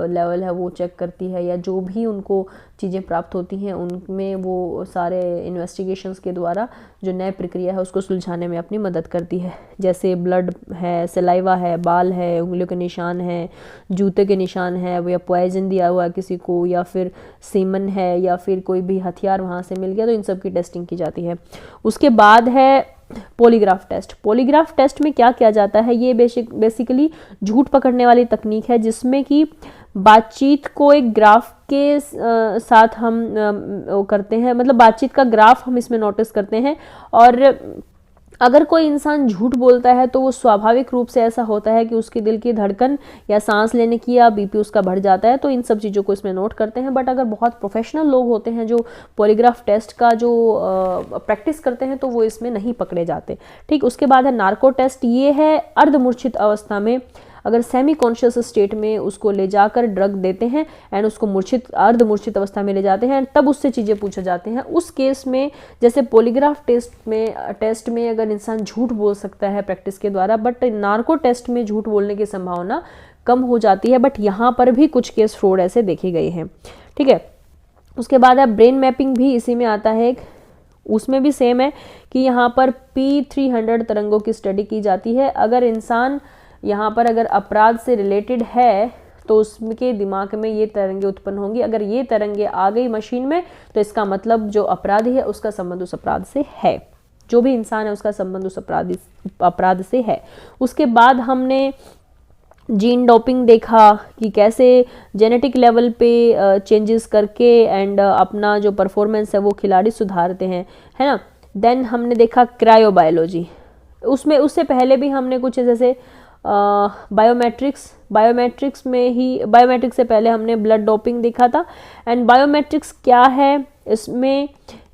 लेवल है वो चेक करती है, या जो भी उनको चीज़ें प्राप्त होती हैं उनमें वो सारे इन्वेस्टिगेशंस के द्वारा जो न्याय प्रक्रिया है उसको सुलझाने में अपनी मदद करती है। जैसे ब्लड है, सलाइवा है, बाल है, उंगलियों के निशान है, जूते के निशान है, या पॉइजन दिया हुआ है किसी को, या फिर सीमन है, या फिर कोई भी हथियार वहाँ से मिल गया, तो इन सब की टेस्टिंग की जाती है। उसके बाद है पॉलीग्राफ टेस्ट। पॉलीग्राफ टेस्ट में क्या किया जाता है, ये बेसिकली झूठ पकड़ने वाली तकनीक है जिसमें कि बातचीत को एक ग्राफ के साथ हम करते हैं, मतलब बातचीत का ग्राफ हम इसमें नोटिस करते हैं। और अगर कोई इंसान झूठ बोलता है तो वो स्वाभाविक रूप से ऐसा होता है कि उसके दिल की धड़कन या सांस लेने की या बीपी उसका बढ़ जाता है, तो इन सब चीज़ों को इसमें नोट करते हैं। बट अगर बहुत प्रोफेशनल लोग होते हैं जो पॉलीग्राफ टेस्ट का जो प्रैक्टिस करते हैं तो वो इसमें नहीं पकड़े जाते। ठीक, उसके बाद है नार्को टेस्ट। ये है अर्धमूर्छित अवस्था में अगर सेमी कॉन्शियस स्टेट में उसको ले जाकर ड्रग देते हैं एंड उसको मूर्छित अर्धमूर्छित अवस्था में ले जाते हैं, तब उससे चीज़ें पूछे जाते हैं। उस केस में जैसे पॉलीग्राफ टेस्ट में अगर इंसान झूठ बोल सकता है प्रैक्टिस के द्वारा, बट नार्को टेस्ट में झूठ बोलने की संभावना कम हो जाती है। बट यहाँ पर भी कुछ केस फ्रॉड ऐसे देखे गए हैं। ठीक है, उसके बाद है ब्रेन मैपिंग, भी इसी में आता है। उसमें भी सेम है कि यहाँ पर P300 तरंगों की स्टडी की जाती है। अगर इंसान यहाँ पर अगर अपराध से रिलेटेड है तो उसके दिमाग में ये तरंगे उत्पन्न होंगी। अगर ये तरंगे आ गई मशीन में तो इसका मतलब जो अपराधी है उसका संबंध उस अपराध से है, जो भी इंसान है उसका संबंध उस अपराध से है। उसके बाद हमने जीन डोपिंग देखा कि कैसे जेनेटिक लेवल पे चेंजेस करके एंड अपना जो परफॉर्मेंस है वो खिलाड़ी सुधारते हैं, है ना। देन हमने देखा क्रायोबायोलॉजी। उसमें उससे पहले भी हमने कुछ जैसे बायोमेट्रिक्स से पहले हमने ब्लड डोपिंग देखा था। एंड बायोमेट्रिक्स क्या है, इसमें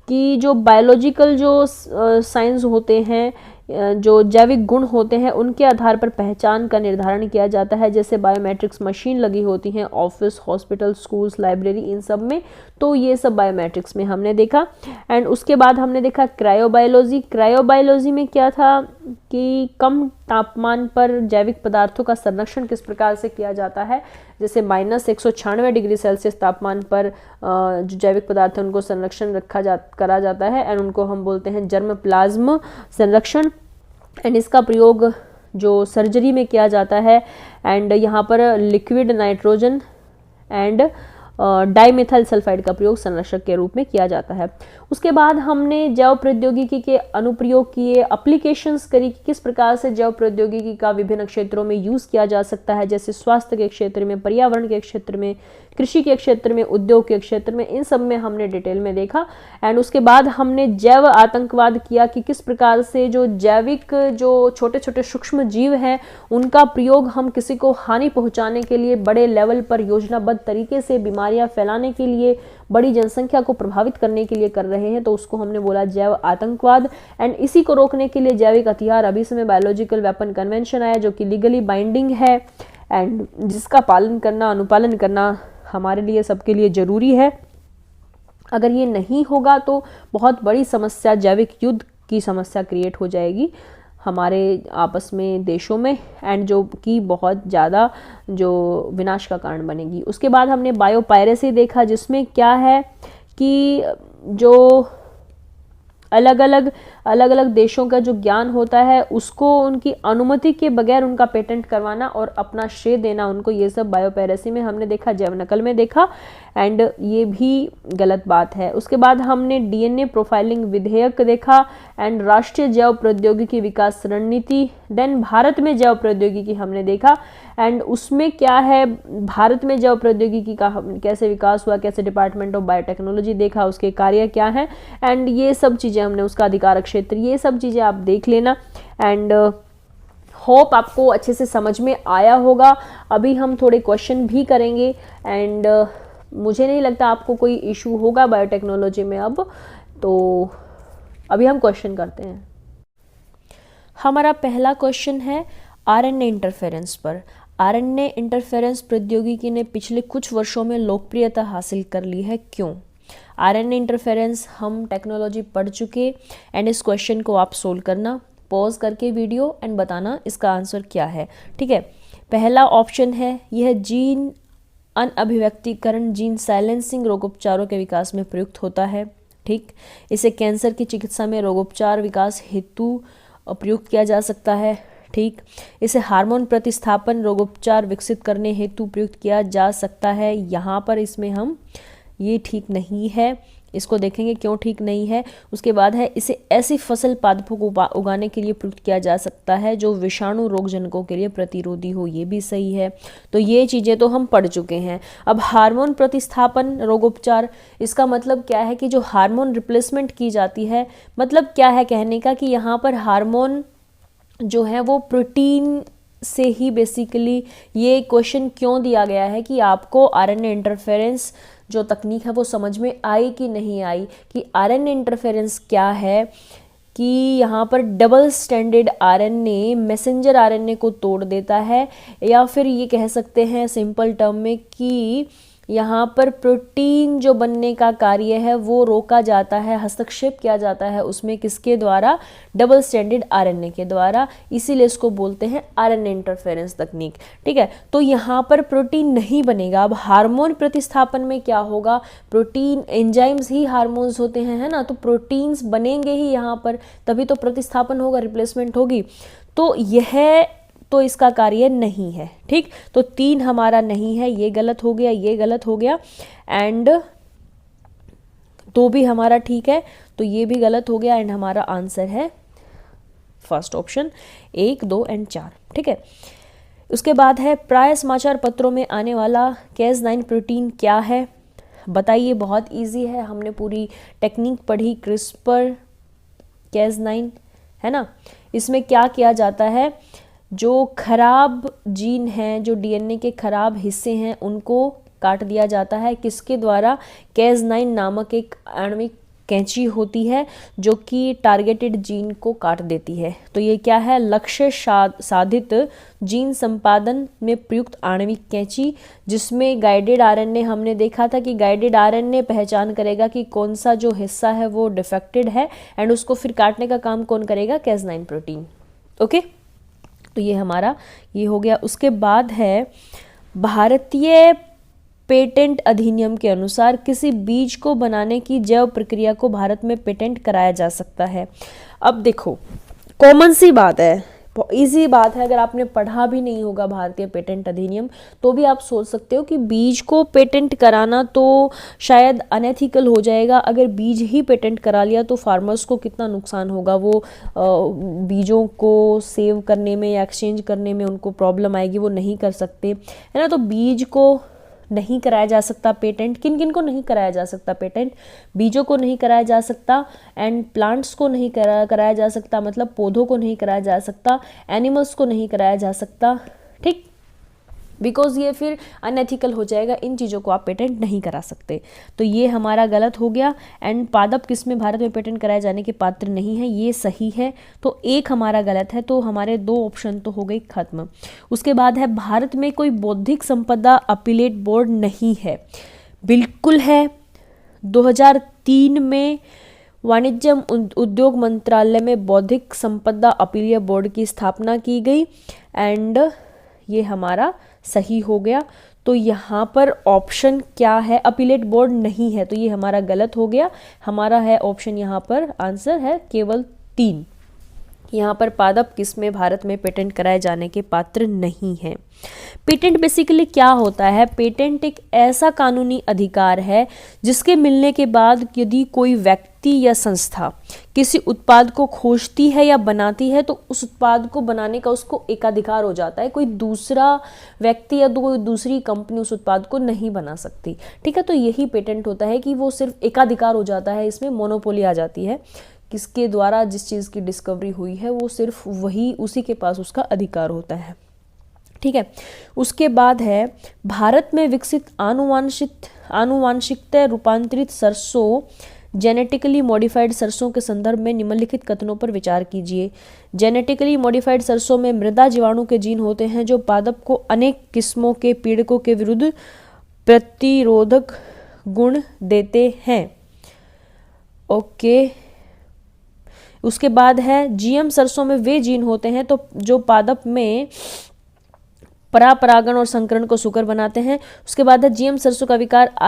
कि जो बायोलॉजिकल जो साइंस होते हैं, जो जैविक गुण होते हैं, उनके आधार पर पहचान का निर्धारण किया जाता है। जैसे बायोमेट्रिक्स मशीन लगी होती हैं ऑफिस, हॉस्पिटल, स्कूल्स, लाइब्रेरी, इन सब में, तो ये सब बायोमेट्रिक्स में हमने देखा। एंड उसके बाद हमने देखा क्रायोबायोलॉजी। क्रायोबायोलॉजी में क्या था कि कम तापमान पर जैविक पदार्थों का संरक्षण किस प्रकार से किया जाता है। जैसे -196 डिग्री सेल्सियस तापमान पर जो जैविक पदार्थ हैं उनको संरक्षण करा जाता है एंड उनको हम बोलते हैं जर्म प्लाज्म संरक्षण। एंड इसका प्रयोग जो सर्जरी में किया जाता है। एंड यहाँ पर liquid nitrogen and dimethyl sulphide का प्रयोग संरक्षक के रूप में किया जाता है। उसके बाद हमने जैव प्रौद्योगिकी के अनुप्रयोग किए, एप्लीकेशंस करी कि किस प्रकार से जैव प्रौद्योगिकी का विभिन्न क्षेत्रों में यूज़ किया जा सकता है, जैसे स्वास्थ्य के क्षेत्र में, पर्यावरण के क्षेत्र में, कृषि के क्षेत्र में, उद्योग के क्षेत्र में, इन सब में हमने डिटेल में देखा। एंड उसके बाद हमने जैव आतंकवाद किया कि किस प्रकार से जो जैविक जो छोटे छोटे सूक्ष्म जीव हैं उनका प्रयोग हम किसी को हानि पहुंचाने के लिए बड़े लेवल पर योजनाबद्ध तरीके से बीमारियां फैलाने के लिए, बड़ी जनसंख्या को प्रभावित करने के लिए कर रहे हैं, तो उसको हमने बोला जैव आतंकवाद। एंड इसी को रोकने के लिए जैविक हथियार अभी समय बायोलॉजिकल वेपन कन्वेंशन आया जो कि लीगली बाइंडिंग है एंड जिसका पालन करना, अनुपालन करना हमारे लिए, सबके लिए ज़रूरी है। अगर ये नहीं होगा तो बहुत बड़ी समस्या, जैविक युद्ध की समस्या क्रिएट हो जाएगी हमारे आपस में, देशों में, एंड जो कि बहुत ज़्यादा जो विनाश का कारण बनेगी। उसके बाद हमने बायोपायरेसी देखा, जिसमें क्या है कि जो अलग अलग देशों का जो ज्ञान होता है उसको उनकी अनुमति के बगैर उनका पेटेंट करवाना और अपना श्रेय देना उनको, ये सब बायोपायरेसी में हमने देखा, जैव नकल में देखा। एंड ये भी गलत बात है। उसके बाद हमने डीएनए प्रोफाइलिंग विधेयक देखा एंड राष्ट्रीय जैव प्रौद्योगिकी विकास रणनीति। देन भारत में जैव प्रौद्योगिकी हमने देखा एंड उसमें क्या है, भारत में जैव प्रौद्योगिकी का कैसे विकास हुआ, कैसे डिपार्टमेंट ऑफ बायोटेक्नोलॉजी देखा, उसके कार्य क्या हैं, एंड ये सब चीज़ें हमने, उसका अधिकार क्षेत्र, ये सब चीज़ें आप देख लेना। एंड होप आपको अच्छे से समझ में आया होगा। अभी हम थोड़े क्वेश्चन भी करेंगे एंड मुझे नहीं लगता आपको कोई इशू होगा बायोटेक्नोलॉजी में अब, तो अभी हम क्वेश्चन करते हैं। हमारा पहला क्वेश्चन है आरएनए इंटरफेरेंस पर। आरएनए इंटरफेरेंस प्रौद्योगिकी ने पिछले कुछ वर्षों में लोकप्रियता हासिल कर ली है, क्यों? आरएनए इंटरफेरेंस हम टेक्नोलॉजी पढ़ चुके एंड इस क्वेश्चन को आप सोल्व करना, पॉज करके वीडियो एंड बताना इसका आंसर क्या है। ठीक है, पहला ऑप्शन है यह जीन अनअभिव्यक्तिकरण, जीन साइलेंसिंग रोगोपचारों के विकास में प्रयुक्त होता है। ठीक, इसे कैंसर की चिकित्सा में रोगोपचार विकास हेतु प्रयुक्त किया जा सकता है। ठीक, इसे हार्मोन प्रतिस्थापन रोगोपचार विकसित करने हेतु प्रयुक्त किया जा सकता है। यहाँ पर इसमें हम, ये ठीक नहीं है, इसको देखेंगे क्यों ठीक नहीं है। उसके बाद है इसे ऐसी फसल पादपों को उगाने के लिए प्रयुक्त किया जा सकता है जो विषाणु रोगजनकों के लिए प्रतिरोधी हो, ये भी सही है। तो ये चीज़ें तो हम पढ़ चुके हैं। अब हार्मोन प्रतिस्थापन रोगोपचार, इसका मतलब क्या है कि जो हार्मोन रिप्लेसमेंट की जाती है, मतलब क्या है कहने का कि यहाँ पर हार्मोन जो है वो प्रोटीन से ही बेसिकली, ये क्वेश्चन क्यों दिया गया है कि आपको आरएनए इंटरफेरेंस जो तकनीक है वो समझ में आई कि नहीं आई, कि आरएनए इंटरफेरेंस क्या है, कि यहाँ पर double standard RNA messenger RNA को तोड़ देता है, या फिर ये कह सकते हैं सिंपल टर्म में कि यहाँ पर प्रोटीन जो बनने का कार्य है वो रोका जाता है, हस्तक्षेप किया जाता है उसमें, किसके द्वारा, डबल स्टैंडर्ड आरएनए के द्वारा, इसीलिए इसको बोलते हैं आरएनए इंटरफेरेंस तकनीक। ठीक है, तो यहाँ पर प्रोटीन नहीं बनेगा। अब हार्मोन प्रतिस्थापन में क्या होगा, प्रोटीन एंजाइम्स ही हार्मोन्स होते हैं, है ना, तो प्रोटीन्स बनेंगे ही यहाँ पर, तभी तो प्रतिस्थापन होगा, रिप्लेसमेंट होगी। तो यह तो इसका कार्य नहीं है। ठीक, तो 3 हमारा नहीं है, ये गलत हो गया, ये गलत हो गया, एंड 2 भी हमारा ठीक है, तो ये भी गलत हो गया, एंड हमारा आंसर है फर्स्ट ऑप्शन 1, 2 एंड 4। ठीक है, उसके बाद है प्राय समाचार पत्रों में आने वाला Cas9 प्रोटीन क्या है, बताइए। बहुत इजी है, हमने पूरी टेक्निक पढ़ी, क्रिस्पर Cas9, है ना। इसमें क्या किया जाता है, जो खराब जीन हैं, जो डीएनए के खराब हिस्से हैं, उनको काट दिया जाता है, किसके द्वारा, Cas9 नामक एक आणविक कैंची होती है जो कि टारगेटेड जीन को काट देती है। तो ये क्या है, लक्ष्य साधित जीन संपादन में प्रयुक्त आणविक कैंची, जिसमें गाइडेड आरएनए, हमने देखा था कि गाइडेड आरएनए पहचान करेगा कि कौन सा जो हिस्सा है वो डिफेक्टेड है, एंड उसको फिर काटने का काम कौन करेगा, Cas9 प्रोटीन। ओके, तो ये हमारा ये हो गया। उसके बाद है भारतीय पेटेंट अधिनियम के अनुसार किसी बीज को बनाने की जैव प्रक्रिया को भारत में पेटेंट कराया जा सकता है। अब देखो, कॉमन सी बात है, इजी बात है, अगर आपने पढ़ा भी नहीं होगा भारतीय पेटेंट अधिनियम तो भी आप सोच सकते हो कि बीज को पेटेंट कराना तो शायद अनएथिकल हो जाएगा। अगर बीज ही पेटेंट करा लिया तो फार्मर्स को कितना नुकसान होगा, वो बीजों को सेव करने में या एक्सचेंज करने में उनको प्रॉब्लम आएगी, वो नहीं कर सकते, है ना। तो बीज को नहीं कराया जा सकता पेटेंट, किन किन को नहीं कराया जा सकता पेटेंट, बीजों को नहीं कराया जा सकता, एंड प्लांट्स को नहीं कराया जा सकता, मतलब पौधों को नहीं कराया जा सकता, एनिमल्स को नहीं कराया जा सकता। ठीक, बिकॉज ये फिर अनएथिकल हो जाएगा, इन चीज़ों को आप पेटेंट नहीं करा सकते। तो ये हमारा गलत हो गया, एंड पादप किसमें भारत में पेटेंट कराए जाने के पात्र नहीं है, ये सही है। तो 1 हमारा गलत है, तो हमारे 2 ऑप्शन तो हो गई खत्म। उसके बाद है भारत में कोई बौद्धिक संपदा अपीलेट बोर्ड नहीं है, बिल्कुल है। 2003 में वाणिज्य उद्योग मंत्रालय में बौद्धिक संपदा अपीलीय बोर्ड की स्थापना की गई, एंड ये हमारा सही हो गया। तो यहाँ पर ऑप्शन क्या है, अपीलेट बोर्ड नहीं है, तो ये हमारा गलत हो गया। हमारा है ऑप्शन, यहाँ पर आंसर है केवल 3। यहाँ पर पादप किसमें भारत में पेटेंट कराए जाने के पात्र नहीं है। पेटेंट बेसिकली क्या होता है, पेटेंट एक ऐसा कानूनी अधिकार है जिसके मिलने के बाद यदि कोई व्यक्ति या संस्था किसी उत्पाद को खोजती है या बनाती है तो उस उत्पाद को बनाने का उसको एकाधिकार हो जाता है, कोई दूसरा व्यक्ति या कोई दूसरी कंपनी उस उत्पाद को नहीं बना सकती। ठीक है, तो यही पेटेंट होता है कि वो सिर्फ एकाधिकार हो जाता है, इसमें मोनोपोली आ जाती है, किसके द्वारा जिस चीज़ की डिस्कवरी हुई है वो सिर्फ वही, उसी के पास उसका अधिकार होता है। ठीक है, उसके बाद है भारत में विकसित आनुवांशिकता रूपांतरित सरसों, जेनेटिकली मॉडिफाइड सरसों के संदर्भ में निम्नलिखित कथनों पर विचार कीजिए। जेनेटिकली मॉडिफाइड सरसों में मृदा जीवाणु के जीन होते हैं जो पादप को अनेक किस्मों के पीड़कों के विरुद्ध प्रतिरोधक गुण देते हैं। ओके, उसके बाद है जीएम सरसों में वे जीन होते हैं तो जो पादप में परागण और संकरण को सुकर बनाते हैं। उसके बाद है जीएम सरसों का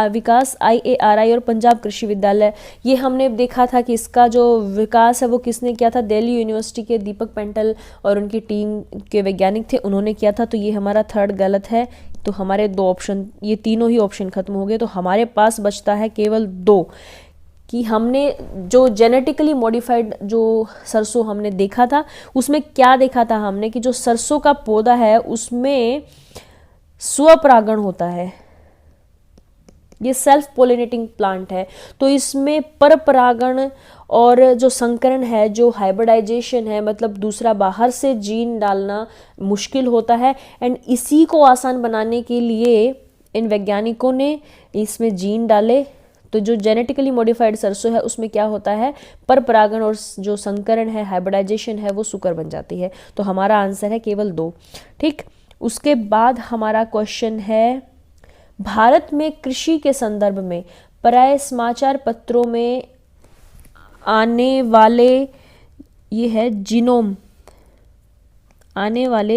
विकास IARI और पंजाब कृषि विद्यालय, ये हमने देखा था कि इसका जो विकास है वो किसने किया था, दिल्ली यूनिवर्सिटी के दीपक पेंटल और उनकी टीम के वैज्ञानिक थे, उन्होंने किया था। तो ये हमारा 3rd गलत है। तो हमारे 2 ऑप्शन, ये तीनों ही ऑप्शन खत्म हो गए, तो हमारे पास बचता है केवल 2। कि हमने जो जेनेटिकली मॉडिफाइड जो सरसों हमने देखा था उसमें क्या देखा था हमने कि जो सरसों का पौधा है उसमें स्वपरागण होता है, ये सेल्फ पोलिनेटिंग प्लांट है, तो इसमें पर परागण और जो संकरण है, जो हाइब्रिडाइजेशन है, मतलब दूसरा बाहर से जीन डालना मुश्किल होता है। एंड इसी को आसान बनाने के लिए इन वैज्ञानिकों ने इसमें जीन डाले। तो जो जेनेटिकली मॉडिफाइड सरसों है उसमें क्या होता है, पर परागण और जो संकरण है, हाइब्रिडाइजेशन है, वो सुकर बन जाती है। तो हमारा आंसर है केवल 2। ठीक, उसके बाद हमारा क्वेश्चन है, भारत में कृषि के संदर्भ में प्राय समाचार पत्रों में आने वाले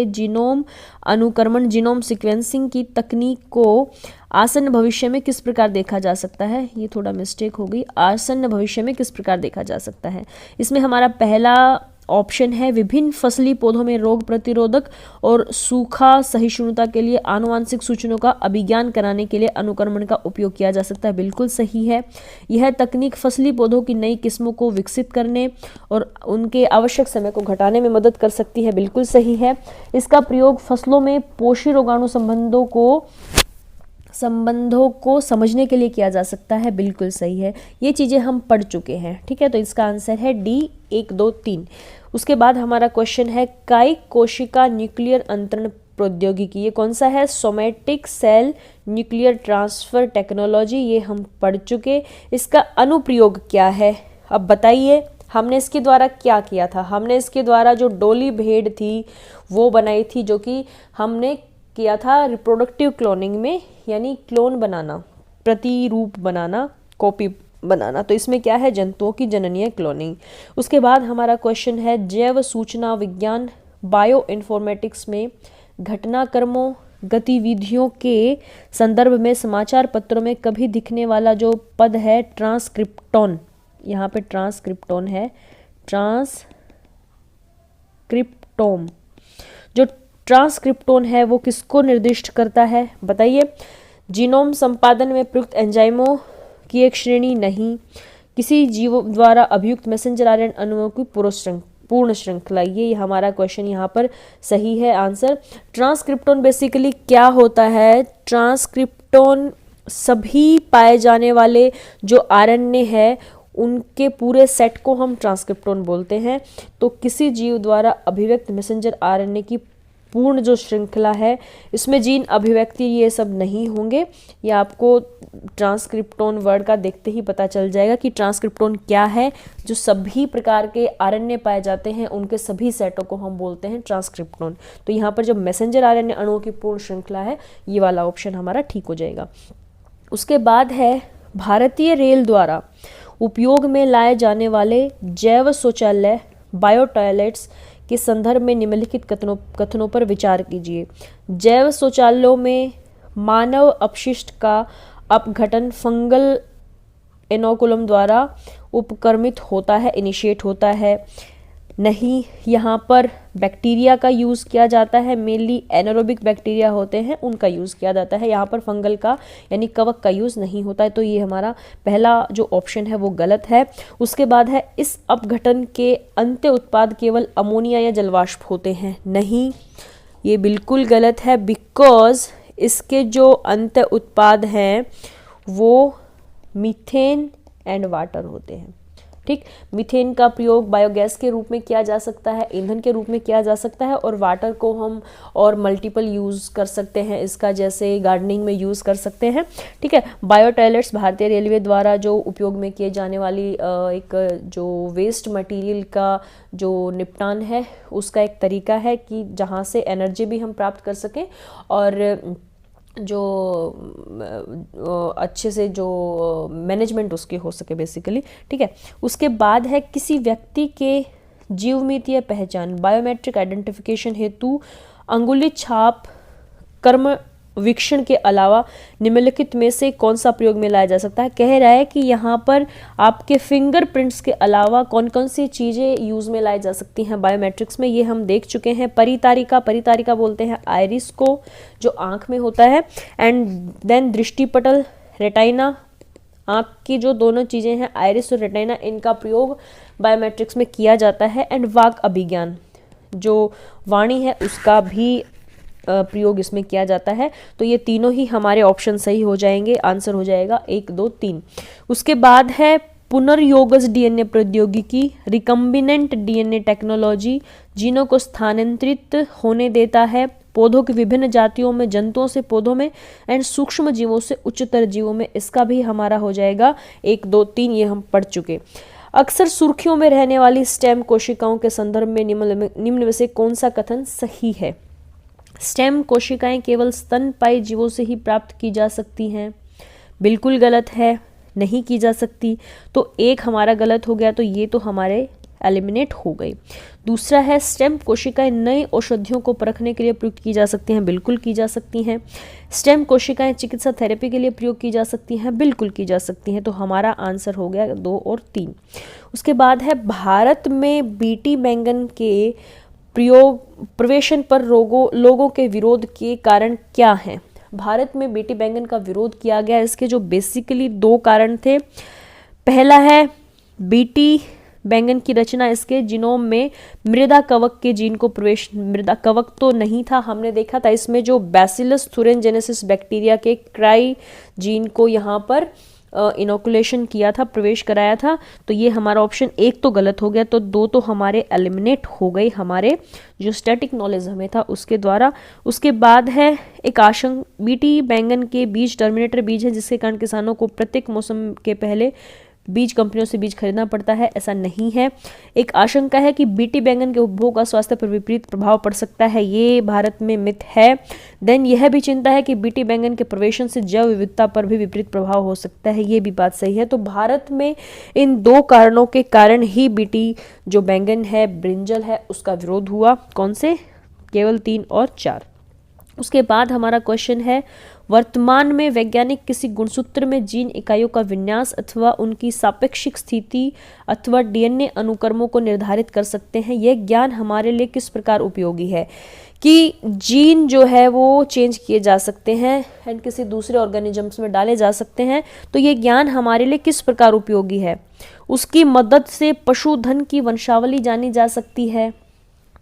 जीनोम अनुक्रमण, जीनोम सीक्वेंसिंग की तकनीक को आसन्न भविष्य में किस प्रकार देखा जा सकता है। ये थोड़ा मिस्टेक हो गई, आसन्न भविष्य में किस प्रकार देखा जा सकता है। इसमें हमारा पहला ऑप्शन है, विभिन्न फसली पौधों में रोग प्रतिरोधक और सूखा सहिष्णुता के लिए आनुवांशिक सूचनाओं का अभिज्ञान कराने के लिए अनुक्रमण का उपयोग किया जा सकता है। बिल्कुल सही है। यह तकनीक फसली पौधों की नई किस्मों को विकसित करने और उनके आवश्यक समय को घटाने में मदद कर सकती है। बिल्कुल सही है। इसका प्रयोग फसलों में पोषी रोगाणु संबंधों को समझने के लिए किया जा सकता है। बिल्कुल सही है। ये चीज़ें हम पढ़ चुके हैं। ठीक है, तो इसका आंसर है डी 1, 2, 3। उसके बाद हमारा क्वेश्चन है, कायिक कोशिका न्यूक्लियर अंतरण प्रौद्योगिकी, ये कौन सा है, somatic cell nuclear transfer technology, ये हम पढ़ चुके। इसका अनुप्रयोग क्या है, अब बताइए। हमने इसके द्वारा क्या किया था, हमने इसके द्वारा जो डोली भेड़ थी वो बनाई थी, जो कि हमने किया था रिप्रोडक्टिव क्लोनिंग में, यानी क्लोन बनाना, प्रतिरूप बनाना, कॉपी बनाना। तो इसमें क्या है, जंतुओं की जननीय क्लोनिंग। उसके बाद हमारा क्वेश्चन है, जैव सूचना विज्ञान बायो इन्फॉर्मेटिक्स में घटनाक्रमों गतिविधियों के संदर्भ में समाचार पत्रों में कभी दिखने वाला जो पद है ट्रांसक्रिप्टोन, यहाँ पे ट्रांसक्रिप्टोन है, ट्रांसक्रिप्टोम, जो ट्रांसक्रिप्टोन है वो किसको निर्दिष्ट करता है, बताइए। जीनोम संपादन में प्रयुक्त एंजाइमों की एक श्रेणी नहीं, किसी जीव द्वारा अभियुक्त मैसेंजर आरएनए अणुओं की पूर्ण श्रृंखला, ये हमारा क्वेश्चन यहाँ पर सही है आंसर। ट्रांसक्रिप्टोन बेसिकली क्या होता है, ट्रांसक्रिप्टोन सभी पाए जाने वाले जो आरएनए है उनके पूरे सेट को हम ट्रांसक्रिप्टोन बोलते हैं। तो किसी जीव द्वारा अभिव्यक्त मैसेंजर आरएनए की पूर्ण जो श्रृंखला है, इसमें जीन अभिव्यक्ति ये सब नहीं होंगे। ये आपको ट्रांसक्रिप्टोन वर्ड का देखते ही पता चल जाएगा कि ट्रांसक्रिप्टोन क्या है। जो सभी प्रकार के आरएनए पाए जाते हैं उनके सभी सेटों को हम बोलते हैं ट्रांसक्रिप्टोन। तो यहाँ पर जो मैसेंजर आरएनए अणुओं की पूर्ण श्रृंखला है, ये वाला ऑप्शन हमारा ठीक हो जाएगा। उसके बाद है, भारतीय रेल द्वारा उपयोग में लाए जाने वाले जैव शौचालय बायो टॉयलेट्स के संदर्भ में निम्नलिखित कथनों पर विचार कीजिए। जैव शौचालयों में मानव अपशिष्ट का अपघटन फंगल इनोकुलम द्वारा उपक्रमित होता है, इनिशिएट होता है नहीं। यहाँ पर बैक्टीरिया का यूज़ किया जाता है, मेनली एनारोबिक बैक्टीरिया होते हैं उनका यूज़ किया जाता है। यहाँ पर फंगल का यानी कवक का यूज़ नहीं होता है। तो ये हमारा पहला जो ऑप्शन है वो गलत है। उसके बाद है, इस अपघटन के अंत्य उत्पाद केवल अमोनिया या जलवाष्प होते हैं, नहीं, ये बिल्कुल गलत है। बिकॉज इसके जो अंत्य उत्पाद हैं वो मीथेन एंड वाटर होते हैं। ठीक, मीथेन का प्रयोग बायोगैस के रूप में किया जा सकता है, ईंधन के रूप में किया जा सकता है, और वाटर को हम और मल्टीपल यूज़ कर सकते हैं इसका, जैसे गार्डनिंग में यूज़ कर सकते हैं। ठीक है, बायो टॉयलेट्स भारतीय रेलवे द्वारा जो उपयोग में किए जाने वाली एक जो वेस्ट मटेरियल का जो निपटान है उसका एक तरीका है कि जहाँ से एनर्जी भी हम प्राप्त कर सकें और जो अच्छे से जो मैनेजमेंट उसकी हो सके बेसिकली। ठीक है, उसके बाद है, किसी व्यक्ति के जीवमितीय पहचान बायोमेट्रिक आइडेंटिफिकेशन हेतु अंगुली छाप कर्म वीक्षण के अलावा निम्नलिखित में से कौन सा प्रयोग में लाया जा सकता है। कह रहा है कि यहाँ पर आपके फिंगरप्रिंट्स के अलावा कौन कौन सी चीज़ें यूज़ में लाई जा सकती हैं बायोमेट्रिक्स में, ये हम देख चुके हैं। परितारिका बोलते हैं आइरिस को, जो आँख में होता है, एंड देन दृष्टिपटल रेटाइना, आँख की जो दोनों चीज़ें हैं, आइरिस और रेटिना, इनका प्रयोग बायोमेट्रिक्स में किया जाता है। एंड वाक अभिज्ञान, जो वाणी है उसका भी प्रयोग इसमें किया जाता है। तो ये तीनों ही हमारे ऑप्शन सही हो जाएंगे, आंसर हो जाएगा 1, 2, 3। उसके बाद है पुनर्योगज डीएनए प्रौद्योगिकी, रिकम्बिनेंट डीएनए टेक्नोलॉजी, जीनों को स्थानांतरित होने देता है, पौधों की विभिन्न जातियों में, जंतुओं से पौधों में, एंड सूक्ष्म जीवों से उच्चतर जीवों में। इसका भी हमारा हो जाएगा 1, 2, 3, ये हम पढ़ चुके। अक्सर सुर्खियों में रहने वाली स्टेम कोशिकाओं के संदर्भ में निम्न में से कौन सा कथन सही है? स्टेम कोशिकाएं केवल स्तनपायी जीवों से ही प्राप्त की जा सकती हैं, बिल्कुल गलत है, नहीं की जा सकती। तो एक हमारा गलत हो गया, तो ये तो हमारे एलिमिनेट हो गई। दूसरा है स्टेम कोशिकाएं नई औषधियों को परखने के लिए प्रयुक्त की जा सकती हैं, बिल्कुल की जा सकती हैं। स्टेम कोशिकाएं चिकित्सा थेरेपी के लिए प्रयोग की जा सकती हैं, बिल्कुल की जा सकती हैं। तो हमारा आंसर हो गया 2 और 3। उसके बाद है भारत में बीटी बैंगन के प्रवेशन पर लोगों के विरोध के कारण क्या हैं? भारत में बीटी बैंगन का विरोध किया गया, इसके जो बेसिकली 2 कारण थे। पहला है बीटी बैंगन की रचना, इसके जीनोम में मृदा कवक के जीन को प्रवेश, मृदा कवक तो नहीं था, हमने देखा था इसमें जो बैसिलस thuringiensis बैक्टीरिया के क्राई जीन को यहाँ पर इनोकुलेशन किया था, प्रवेश कराया था। तो ये हमारा ऑप्शन 1 तो गलत हो गया, तो 2 तो हमारे एलिमिनेट हो गई, हमारे जो स्टैटिक नॉलेज हमें था उसके द्वारा। उसके बाद है एक आशंक, बीटी बैंगन के बीज टर्मिनेटर बीज है, जिसके कारण किसानों को प्रत्येक मौसम के पहले बीज कंपनियों से बीज खरीदना पड़ता है, ऐसा नहीं है। एक आशंका है कि बीटी बैंगन के उपभोग का स्वास्थ्य पर विपरीत प्रभाव पड़ सकता है, ये भारत में मिथ है। देन यह भी चिंता है कि बीटी बैंगन के प्रवेशन से जैव विविधता पर भी विपरीत प्रभाव हो सकता है, ये भी बात सही है। तो भारत में इन 2 कारणों के कारण ही बीटी जो बैंगन है, ब्रिंजल है, उसका विरोध हुआ। कौन से? केवल 3 और 4। उसके बाद हमारा क्वेश्चन है वर्तमान में वैज्ञानिक किसी गुणसूत्र में जीन इकाइयों का विन्यास अथवा उनकी सापेक्षिक स्थिति अथवा डीएनए अनुक्रमों को निर्धारित कर सकते हैं। यह ज्ञान हमारे लिए किस प्रकार उपयोगी है? कि जीन जो है वो चेंज किए जा सकते हैं एंड किसी दूसरे ऑर्गेनिजम्स में डाले जा सकते हैं। तो ये ज्ञान हमारे लिए किस प्रकार उपयोगी है? उसकी मदद से पशुधन की वंशावली जानी जा सकती है,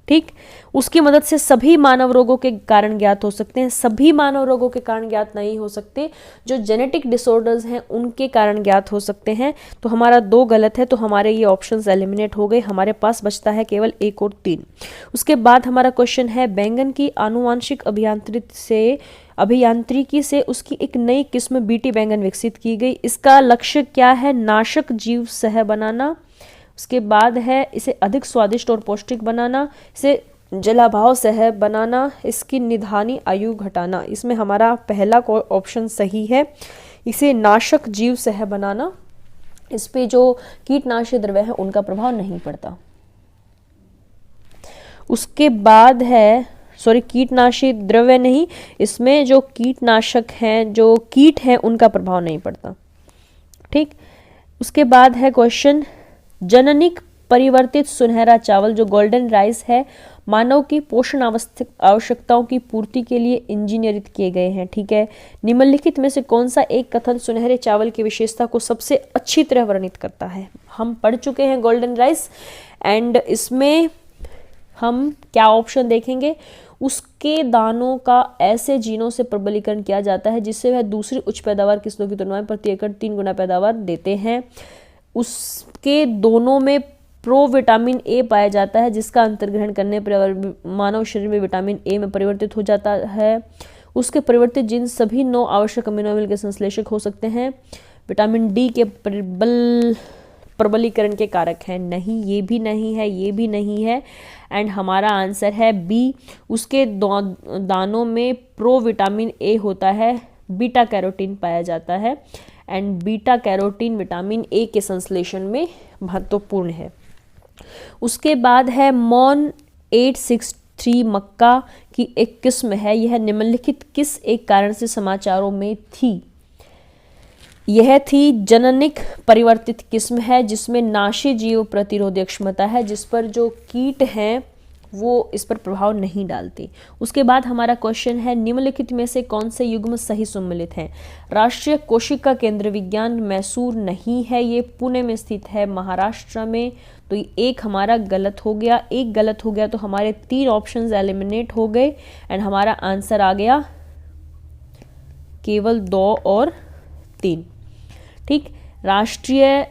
ठीक। उसकी मदद से सभी मानव रोगों के कारण ज्ञात हो सकते हैं। सभी मानव रोगों के कारण ज्ञात नहीं हो सकते, जो जेनेटिक डिसऑर्डर्स हैं उनके कारण ज्ञात हो सकते हैं। तो हमारा 2 गलत है, तो हमारे ये ऑप्शंस एलिमिनेट हो गए। हमारे पास बचता है केवल 1 और 3। उसके बाद हमारा क्वेश्चन है बैंगन की आनुवांशिक अभियांत्रिकी से उसकी एक नई किस्म बीटी बैंगन विकसित की गई। इसका लक्ष्य क्या है? नाशक जीव सह बनाना। उसके बाद है इसे अधिक स्वादिष्ट और पौष्टिक बनाना, इसे जलाभाव सह बनाना, इसकी निधानी आयु घटाना। इसमें हमारा पहला ऑप्शन सही है, इसे नाशक जीव सह बनाना। इस पे जो कीटनाशक द्रव्य है उनका प्रभाव नहीं पड़ता। उसके बाद है कीटनाशक द्रव्य नहीं, इसमें जो कीटनाशक हैं, जो कीट हैं, उनका प्रभाव नहीं पड़ता, ठीक। उसके बाद है क्वेश्चन जननिक परिवर्तित सुनहरा चावल जो गोल्डन राइस है मानव की पोषण आवश्यकताओं की पूर्ति के लिए इंजीनियरित किए गए हैं, ठीक है। निम्नलिखित में से कौन सा एक कथन सुनहरे चावल की विशेषता को सबसे अच्छी तरह वर्णित करता है? हम पढ़ चुके हैं गोल्डन राइस, एंड इसमें हम क्या ऑप्शन देखेंगे? उसके दानों का ऐसे जीनों से प्रबलीकरण किया जाता है जिससे वह दूसरी उच्च पैदावार किस्मों की तुलना में प्रति एकड़ 3 गुना पैदावार देते हैं। उसके दोनों में प्रो विटामिन ए पाया जाता है जिसका अंतर्ग्रहण करने पर मानव शरीर में विटामिन ए में परिवर्तित हो जाता है। उसके परिवर्तित जीन सभी 9 आवश्यक अमीनो एसिड के संश्लेषक हो सकते हैं। विटामिन डी के प्रबलीकरण के कारक हैं। नहीं, ये भी नहीं है, ये भी नहीं है, एंड हमारा आंसर है बी। उसके दानों में प्रो विटामिन ए होता है, बीटा कैरोटीन पाया जाता है, and beta carotene vitamin A के संश्लेषण में महत्वपूर्ण है। उसके बाद है मॉन 863 मक्का की एक किस्म है, यह निम्नलिखित किस एक कारण से समाचारों में थी? यह थी जननिक परिवर्तित किस्म है जिसमें नाशी जीव प्रतिरोधक क्षमता है, जिस पर जो कीट हैं वो इस पर प्रभाव नहीं डालती। उसके बाद हमारा क्वेश्चन है, निम्नलिखित में से कौन से युग्म सही सम्मिलित हैं? राष्ट्रीय कोशिका केंद्र विज्ञान मैसूर नहीं है, ये पुणे में स्थित है महाराष्ट्र में। तो एक हमारा गलत हो गया, एक गलत हो गया, तो हमारे 3 ऑप्शंस एलिमिनेट हो गए एंड हमारा आंसर आ गया केवल 2 और 3। ठीक, राष्ट्रीय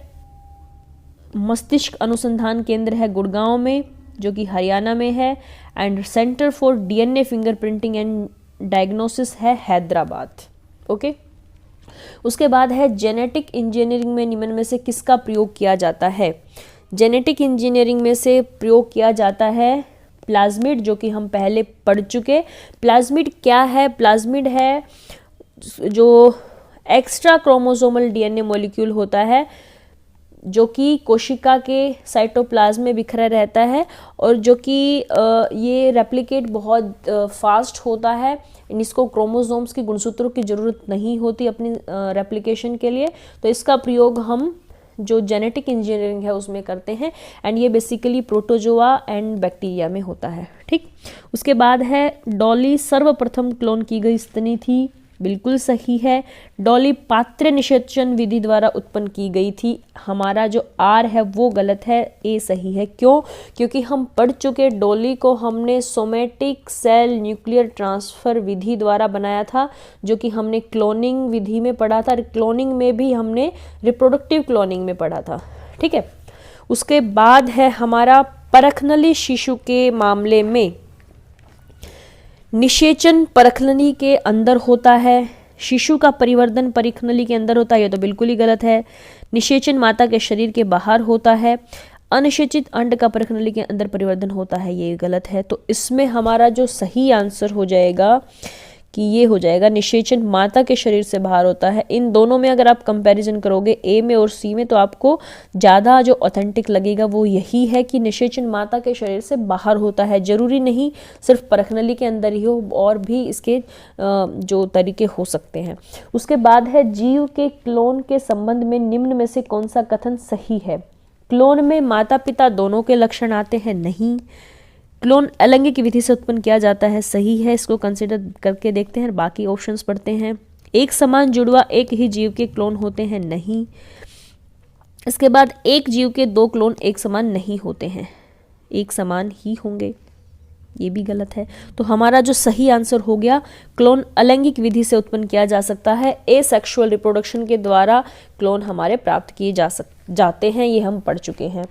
मस्तिष्क अनुसंधान केंद्र है गुड़गांव में, जो कि हरियाणा में है, and centre for DNA fingerprinting and diagnosis है हैदराबाद। ओके, उसके बाद है जेनेटिक इंजीनियरिंग में निम्न में से किसका प्रयोग किया जाता है? जेनेटिक इंजीनियरिंग में से प्रयोग किया जाता है प्लाज्मिड, जो कि हम पहले पढ़ चुके। प्लाज्मिड क्या है? प्लाज्मिड है जो एक्स्ट्रा क्रोमोसोमल डीएनए मॉलिक्यूल होता है, जो कि कोशिका के साइटोप्लाज्म में बिखरा रहता है और जो कि ये रेप्लिकेट बहुत फास्ट होता है। इसको क्रोमोसोम्स की गुणसूत्रों की ज़रूरत नहीं होती अपनी रेप्लिकेशन के लिए। तो इसका प्रयोग हम जो जेनेटिक इंजीनियरिंग है उसमें करते हैं एंड ये बेसिकली प्रोटोजोआ एंड बैक्टीरिया में होता है। ठीक, उसके बाद है डॉली सर्वप्रथम क्लोन की गई स्तनी थी, बिल्कुल सही है। डॉली पात्र निषेचन विधि द्वारा उत्पन्न की गई थी, हमारा जो आर है वो गलत है, ए सही है। क्यों? क्योंकि हम पढ़ चुके डॉली को हमने सोमेटिक सेल न्यूक्लियर ट्रांसफर विधि द्वारा बनाया था, जो कि हमने क्लोनिंग विधि में पढ़ा था। क्लोनिंग में भी हमने रिप्रोडक्टिव क्लोनिंग में पढ़ा था। ठीक है, उसके बाद है हमारा परखनली शिशु के मामले में निषेचन परखनली के अंदर होता है, शिशु का परिवर्धन परिखनली के अंदर होता है, ये तो बिल्कुल ही गलत है। निषेचन माता के शरीर के बाहर होता है। अनिषेचित अंड का परखनली के अंदर परिवर्धन होता है, ये गलत है। तो इसमें हमारा जो सही आंसर हो जाएगा कि ये हो जाएगा निषेचन माता के शरीर से बाहर होता है। इन दोनों में अगर आप कंपैरिजन करोगे ए में और सी में, तो आपको ज़्यादा जो ऑथेंटिक लगेगा वो यही है कि निषेचन माता के शरीर से बाहर होता है। जरूरी नहीं सिर्फ परखनली के अंदर ही हो, और भी इसके जो तरीके हो सकते हैं। उसके बाद है जीव के क्लोन के संबंध में निम्न में से कौन सा कथन सही है? क्लोन में माता पिता दोनों के लक्षण आते हैं, नहीं। क्लोन अलैंगिक विधि से उत्पन्न किया जाता है, सही है। इसको कंसिडर करके देखते हैं, बाकी ऑप्शंस पढ़ते हैं। एक समान जुड़वा एक ही जीव के क्लोन होते हैं, नहीं। इसके बाद एक जीव के 2 क्लोन एक समान नहीं होते हैं, एक समान ही होंगे, ये भी गलत है। तो हमारा जो सही आंसर हो गया, क्लोन अलैंगिक विधि से उत्पन्न किया जा सकता है। एसेक्सुअल रिप्रोडक्शन के द्वारा क्लोन हमारे प्राप्त किए जाते हैं, ये हम पढ़ चुके हैं।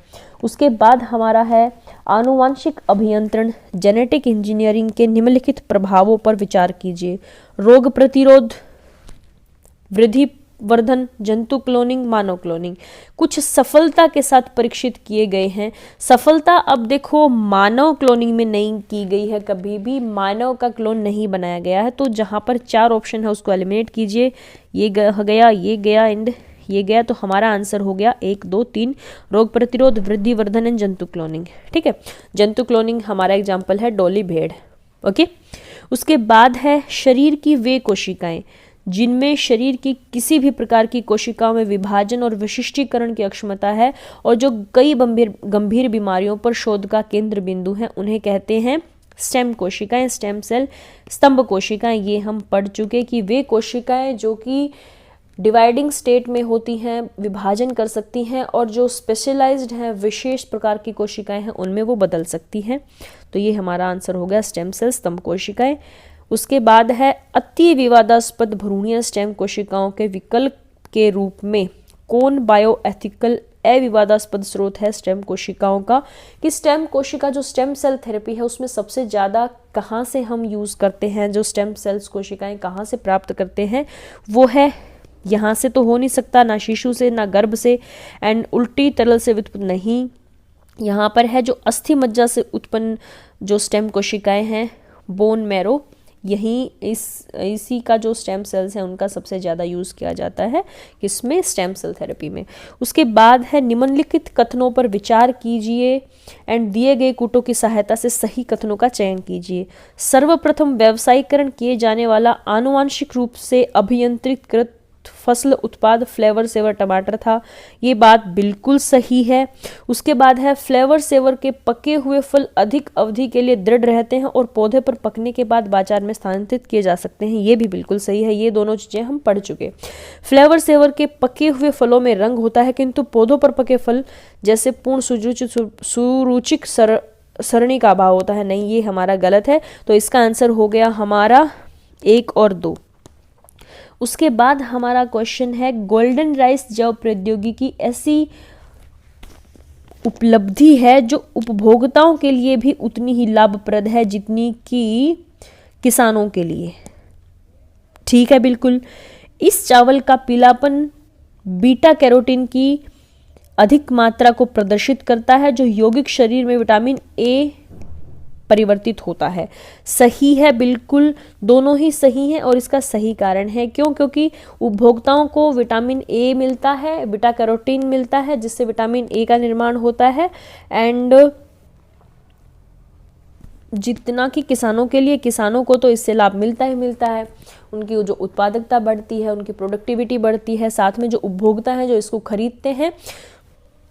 उसके बाद हमारा है आनुवांशिक अभियंत्रण जेनेटिक इंजीनियरिंग के निम्नलिखित प्रभावों पर विचार कीजिए। रोग प्रतिरोध, वृद्धि वर्धन, जंतु क्लोनिंग, मानव क्लोनिंग। कुछ सफलता के साथ परीक्षित किए गए हैं। सफलता अब देखो मानव क्लोनिंग में नहीं की गई है, कभी भी मानव का क्लोन नहीं बनाया गया है। तो जहाँ पर 4 ऑप्शन है उसको एलिमिनेट कीजिए, ये गया, ये गया एंड ये गया। तो हमारा आंसर हो गया 1, 2, 3, रोग प्रतिरोध, वृद्धि वर्धन एंड जंतु क्लोनिंग। ठीक है, जंतु क्लोनिंग हमारा एग्जाम्पल है डॉली भेड़। ओके, उसके बाद है शरीर की वे कोशिकाएं जिनमें शरीर की किसी भी प्रकार की कोशिकाओं में विभाजन और विशिष्टीकरण की अक्षमता है और जो कई गंभीर बीमारियों पर शोध का केंद्र बिंदु है, उन्हें कहते हैं स्टेम कोशिकाएं, स्टेम सेल, स्तंभ कोशिकाएं। ये हम पढ़ चुके कि वे कोशिकाएं जो कि डिवाइडिंग स्टेट में होती हैं, विभाजन कर सकती हैं, और जो स्पेशलाइज्ड हैं, विशेष प्रकार की कोशिकाएं हैं, उनमें वो बदल सकती हैं। तो ये हमारा आंसर हो गया स्टेम सेल, स्तंभ कोशिकाएं। उसके बाद है अति विवादास्पद भ्रूणीय स्टेम कोशिकाओं के विकल्प के रूप में कौन बायोएथिकल अविवादास्पद स्रोत है स्टेम कोशिकाओं का? कि स्टेम कोशिका जो स्टेम सेल थेरेपी है उसमें सबसे ज़्यादा कहाँ से हम यूज़ करते हैं, जो स्टेम सेल्स कोशिकाएं कहाँ से प्राप्त करते हैं, वो है यहाँ से तो हो नहीं सकता, ना शिशु से, ना गर्भ से, एंड उल्टी तरल से उत्पन्न नहीं। यहाँ पर है जो अस्थि मज्जा से उत्पन्न जो स्टेम कोशिकाएं हैं, बोन मैरो, यही इसी का जो स्टेम सेल्स हैं उनका सबसे ज़्यादा यूज़ किया जाता है किसमें? स्टेम सेल थेरेपी में। उसके बाद है निम्नलिखित कथनों पर विचार कीजिए एंड दिए गए कूटों की सहायता से सही कथनों का चयन कीजिए। सर्वप्रथम व्यावसायीकरण किए जाने वाला आनुवांशिक रूप से अभियंत्रित फसल उत्पाद फ्लेवर सेवर टमाटर था। ये बात बिल्कुल सही है। उसके बाद है फ्लेवर सेवर के पके हुए फल अधिक अवधि के लिए दृढ़ रहते हैं और पौधे पर पकने के बाद बाजार में स्थानांतरित किए जा सकते हैं। ये भी बिल्कुल सही है। ये दोनों चीजें हम पढ़ चुके। फ्लेवर सेवर के पके हुए फलों में रंग होता है, किंतु पौधों पर पके फल जैसे पूर्ण सुरुचिक सरणी का अभाव होता है। नहीं, ये हमारा गलत है। तो इसका आंसर हो गया हमारा 1 और 2। उसके बाद हमारा क्वेश्चन है गोल्डन राइस जैव प्रौद्योगिकी ऐसी उपलब्धि है जो उपभोक्ताओं के लिए भी उतनी ही लाभप्रद है जितनी कि किसानों के लिए। ठीक है, बिल्कुल। इस चावल का पीलापन बीटा कैरोटीन की अधिक मात्रा को प्रदर्शित करता है जो यौगिक शरीर में विटामिन ए परिवर्तित होता है। सही है, बिल्कुल, दोनों ही सही हैं और इसका सही कारण है क्यों? क्योंकि उपभोक्ताओं को विटामिन ए मिलता है, बीटा कैरोटीन मिलता है, जिससे विटामिन ए का निर्माण होता है। एंड जितना कि किसानों के लिए, किसानों को तो इससे लाभ मिलता ही मिलता है। उनकी जो उत्पादकता बढ़ती है, उनकी प्रोडक्टिविटी बढ़ती है, साथ में जो उपभोक्ता हैं जो इसको खरीदते हैं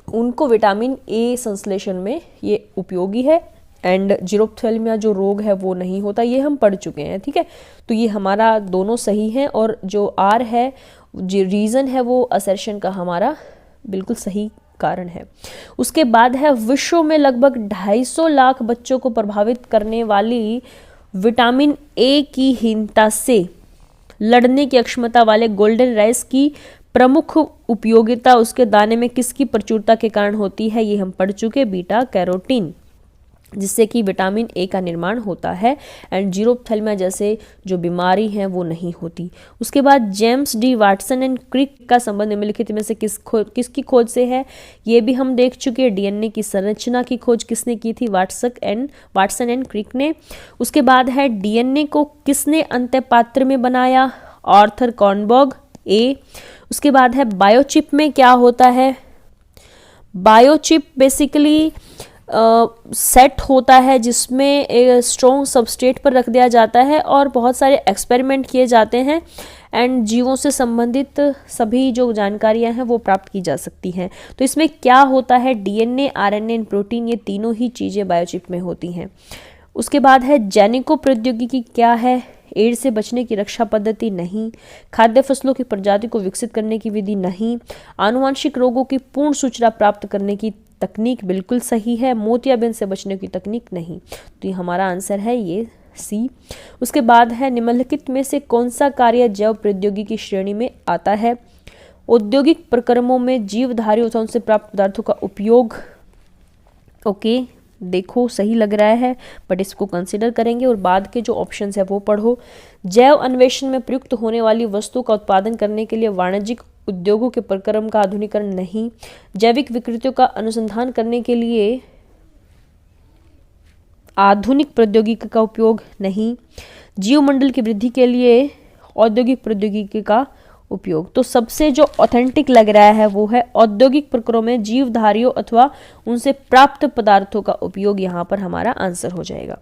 उनको विटामिन ए संश्लेषण में ये उपयोगी है। एंड जीरोप्थेल्मिया जो रोग है वो नहीं होता, ये हम पढ़ चुके हैं। ठीक है, तो ये हमारा दोनों सही है और जो आर है, जो रीज़न है, वो असर्शन का हमारा बिल्कुल सही कारण है। उसके बाद है विश्व में लगभग 250 लाख बच्चों को प्रभावित करने वाली विटामिन ए की हीनता से लड़ने की अक्षमता वाले गोल्डन राइस की प्रमुख उपयोगिता उसके दाने में किसकी प्रचुरता के कारण होती है? ये हम पढ़ चुके, बीटा कैरोटीन, जिससे कि विटामिन ए का निर्माण होता है। एंड जीरोप्थेल्मिया जैसे जो बीमारी है वो नहीं होती। उसके बाद James D Watson and Crick का संबंध निम्नलिखित में से किसकी खोज से है? ये भी हम देख चुके। डीएनए की संरचना की खोज किसने की थी? वाटसन एंड क्रिक ने। उसके बाद है डीएनए को किसने अंत्यपात्र में बनाया? आर्थर कॉर्नबर्ग, ए। उसके बाद है बायोचिप में क्या होता है? बायोचिप बेसिकली सेट होता है जिसमें एक स्ट्रॉन्ग सबस्ट्रेट पर रख दिया जाता है और बहुत सारे एक्सपेरिमेंट किए जाते हैं एंड जीवों से संबंधित सभी जो जानकारियां हैं वो प्राप्त की जा सकती हैं। तो इसमें क्या होता है? डीएनए, आरएनए एंड प्रोटीन, ये तीनों ही चीज़ें बायोचिप में होती हैं। उसके बाद है जेनिको प्रौद्योगिकी क्या है? एड्स से बचने की रक्षा पद्धति नहीं। खाद्य फसलों की प्रजाति को विकसित करने की विधि नहीं। आनुवांशिक रोगों की पूर्ण सूचना प्राप्त करने की तकनीक बिल्कुल सही है। मोतियाबिंद से बचने की तकनीक नहीं। तो ये हमारा आंसर है ये सी। उसके बाद है निम्नलिखित में से कौन सा कार्य जैव प्रौद्योगिकी श्रेणी में आता है? औद्योगिक प्रक्रमों में जीवधारी अथवा उनसे प्राप्त पदार्थों का उपयोग। ओके, देखो सही लग रहा है बट इसको कंसिडर करेंगे और बाद के जो ऑप्शंस है वो पढ़ो। जैव अन्वेषण में प्रयुक्त होने वाली वस्तु का उत्पादन करने के लिए वाणिज्यिक उद्योगों के प्रक्रम का आधुनिकीकरण नहीं। जैविक विकृतियों का अनुसंधान करने के लिए आधुनिक प्रौद्योगिकी का उपयोग नहीं। जीवमंडल की वृद्धि के लिए औद्योगिक प्रौद्योगिकी का उपयोग। तो सबसे जो ऑथेंटिक लग रहा है वो है औद्योगिक प्रक्रमों में जीवधारियों अथवा उनसे प्राप्त पदार्थों का उपयोग, यहाँ पर हमारा आंसर हो जाएगा।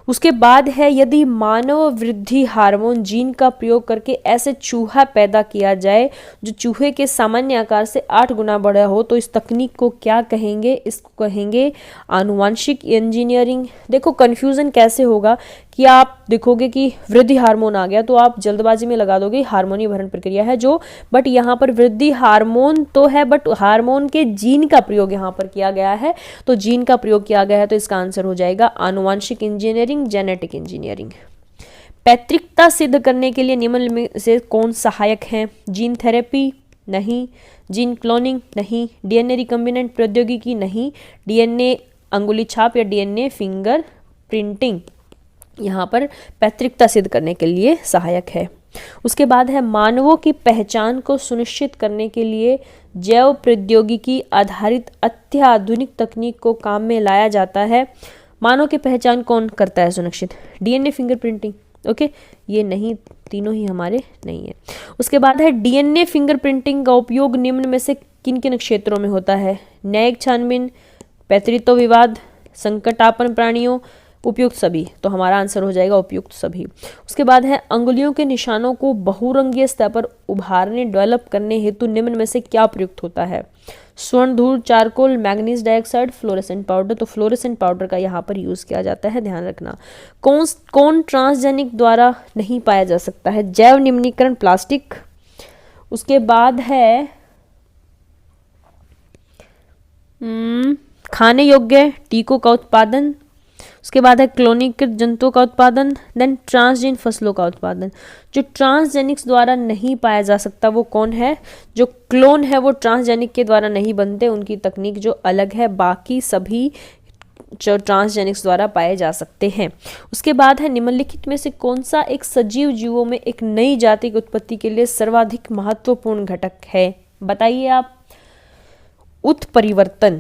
उसके बाद है यदि मानव वृद्धि हार्मोन जीन का प्रयोग करके ऐसे चूहा पैदा किया जाए जो चूहे के सामान्य आकार से 8 गुना बड़ा हो तो इस तकनीक को क्या कहेंगे? इसको कहेंगे आनुवांशिक इंजीनियरिंग। देखो कंफ्यूजन कैसे होगा कि आप देखोगे कि वृद्धि हार्मोन आ गया तो आप जल्दबाजी में लगा दोगे हार्मोनी भरण प्रक्रिया है जो, बट यहाँ पर वृद्धि हार्मोन तो है बट हार्मोन के जीन का प्रयोग यहाँ पर किया गया है। तो जीन का प्रयोग किया गया है तो इसका आंसर हो जाएगा आनुवांशिक इंजीनियरिंग, जेनेटिक इंजीनियरिंग। पैतृकता सिद्ध करने के लिए निम्न में से कौन सहायक है? जीन थेरेपी नहीं, जीन क्लोनिंग नहीं, डीएनए रिकम्बिनेंट प्रौद्योगिकी नहीं, डीएनए अंगुली छाप या डीएनए फिंगर प्रिंटिंग यहाँ पर पैतृकता सिद्ध करने के लिए सहायक है। उसके बाद है मानवों की पहचान को सुनिश्चित करने के लिए जैव प्रौद्योगिकी आधारित अत्याधुनिक तकनीक को काम में लाया जाता है। मानव की पहचान कौन करता है सुनिश्चित? DNA fingerprinting. ओके, ये नहीं, तीनों ही हमारे नहीं है। उसके बाद है डीएनए फिंगरप्रिंटिंग का उपयोग निम्न में से किन किन क्षेत्रों में होता है? न्यायिक छानबीन, पैतृत्व विवाद, संकटापन्न प्राणियों, उपयुक्त सभी, तो हमारा आंसर हो जाएगा उपयुक्त सभी। उसके बाद है अंगुलियों के निशानों को बहुरंगीय सतह पर उभारने डेवलप करने हेतु निम्न में से क्या प्रयुक्त होता है? स्वर्ण धूल, charcoal, manganese dioxide, fluorescent powder. तो फ्लोरेसेंट पाउडर का यहाँ पर यूज किया जाता है, ध्यान रखना। कौन ट्रांसजेनिक द्वारा नहीं पाया जा सकता है? जैव निम्नीकरण, प्लास्टिक। उसके बाद है खाने योग्य टीकों का उत्पादन। उसके बाद है क्लोनिक जंतुओं का उत्पादन। देन ट्रांसजीन फसलों का उत्पादन। जो ट्रांसजेनिक्स द्वारा नहीं पाया जा सकता वो कौन है? जो क्लोन है वो ट्रांसजेनिक के द्वारा नहीं बनते, उनकी तकनीक जो अलग है, बाकी सभी जो ट्रांसजेनिक्स द्वारा पाए जा सकते हैं। उसके बाद है निम्नलिखित में से कौन सा एक सजीव जीवों में एक नई जाति की उत्पत्ति के लिए सर्वाधिक महत्वपूर्ण घटक है? बताइए आप। उत्परिवर्तन,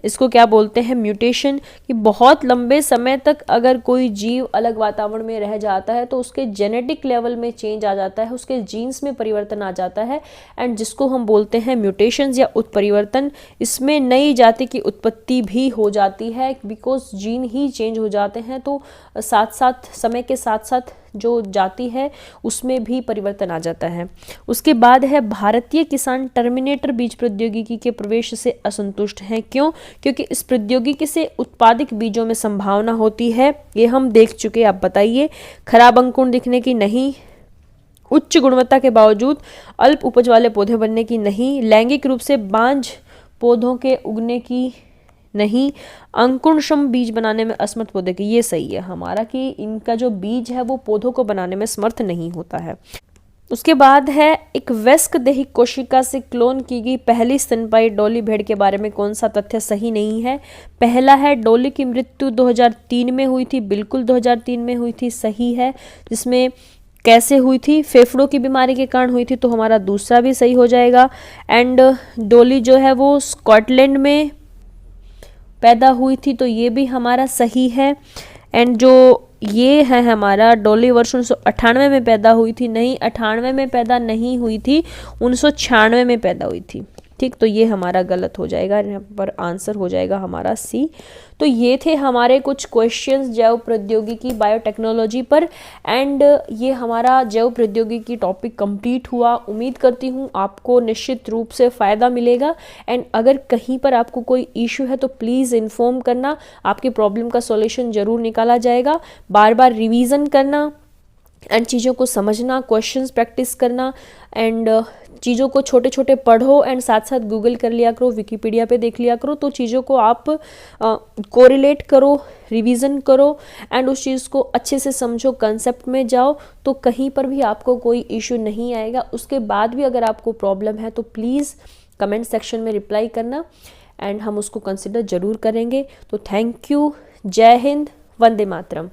इसको क्या बोलते हैं? म्यूटेशन। कि बहुत लंबे समय तक अगर कोई जीव अलग वातावरण में रह जाता है तो उसके जेनेटिक लेवल में चेंज आ जाता है, उसके जीन्स में परिवर्तन आ जाता है, एंड जिसको हम बोलते हैं म्यूटेशंस या उत्परिवर्तन। इसमें नई जाति की उत्पत्ति भी हो जाती है, बिकॉज जीन ही चेंज हो जाते हैं, तो साथ साथ समय के साथ साथ जो जाति है उसमें भी परिवर्तन आ जाता है। उसके बाद है भारतीय किसान टर्मिनेटर बीज प्रौद्योगिकी के प्रवेश से असंतुष्ट हैं। क्यों? क्योंकि इस प्रौद्योगिकी से उत्पादित बीजों में संभावना होती है, ये हम देख चुके। आप बताइए। खराब अंकुर दिखने की नहीं, उच्च गुणवत्ता के बावजूद अल्प उपज वाले पौधे बनने की नहीं, लैंगिक रूप से बांझ पौधों के उगने की नहीं, अंकुरक्षम बीज बनाने में असमर्थ पौधे की। ये सही है हमारा कि इनका जो बीज है वो पौधों को बनाने में समर्थ नहीं होता है। उसके बाद है एक वयस्क देही कोशिका से क्लोन की गई पहली स्तनपायी डॉली भेड़ के बारे में कौन सा तथ्य सही नहीं है? पहला है डॉली की मृत्यु 2003 में हुई थी, बिल्कुल 2003 में हुई थी, सही है। जिसमें कैसे हुई थी? फेफड़ों की बीमारी के कारण हुई थी, तो हमारा दूसरा भी सही हो जाएगा। एंड डॉली जो है वो स्कॉटलैंड में पैदा हुई थी, तो ये भी हमारा सही है। एंड जो ये है हमारा डॉली वर्ष 1998 में पैदा हुई थी, नहीं 98 में पैदा नहीं हुई थी, 1996 में पैदा हुई थी। ठीक, तो ये हमारा गलत हो जाएगा, यहाँ पर आंसर हो जाएगा हमारा सी। तो ये थे हमारे कुछ क्वेश्चंस जैव प्रौद्योगिकी बायोटेक्नोलॉजी पर, एंड ये हमारा जैव प्रौद्योगिकी टॉपिक कंप्लीट हुआ। उम्मीद करती हूँ आपको निश्चित रूप से फ़ायदा मिलेगा, एंड अगर कहीं पर आपको कोई इशू है तो प्लीज़ इन्फॉर्म करना, आपकी प्रॉब्लम का सॉल्यूशन ज़रूर निकाला जाएगा। बार बार रिवीजन करना एंड चीज़ों को समझना, क्वेश्चंस प्रैक्टिस करना, एंड चीज़ों को छोटे छोटे पढ़ो, एंड साथ साथ गूगल कर लिया करो, विकिपीडिया पे देख लिया करो, तो चीज़ों को आप कोरिलेट करो, रिवीजन करो, एंड उस चीज़ को अच्छे से समझो, कंसेप्ट में जाओ, तो कहीं पर भी आपको कोई इशू नहीं आएगा। उसके बाद भी अगर आपको प्रॉब्लम है तो प्लीज़ कमेंट सेक्शन में रिप्लाई करना, एंड हम उसको कंसिडर ज़रूर करेंगे। तो थैंक यू, जय हिंद, वंदे मातरम।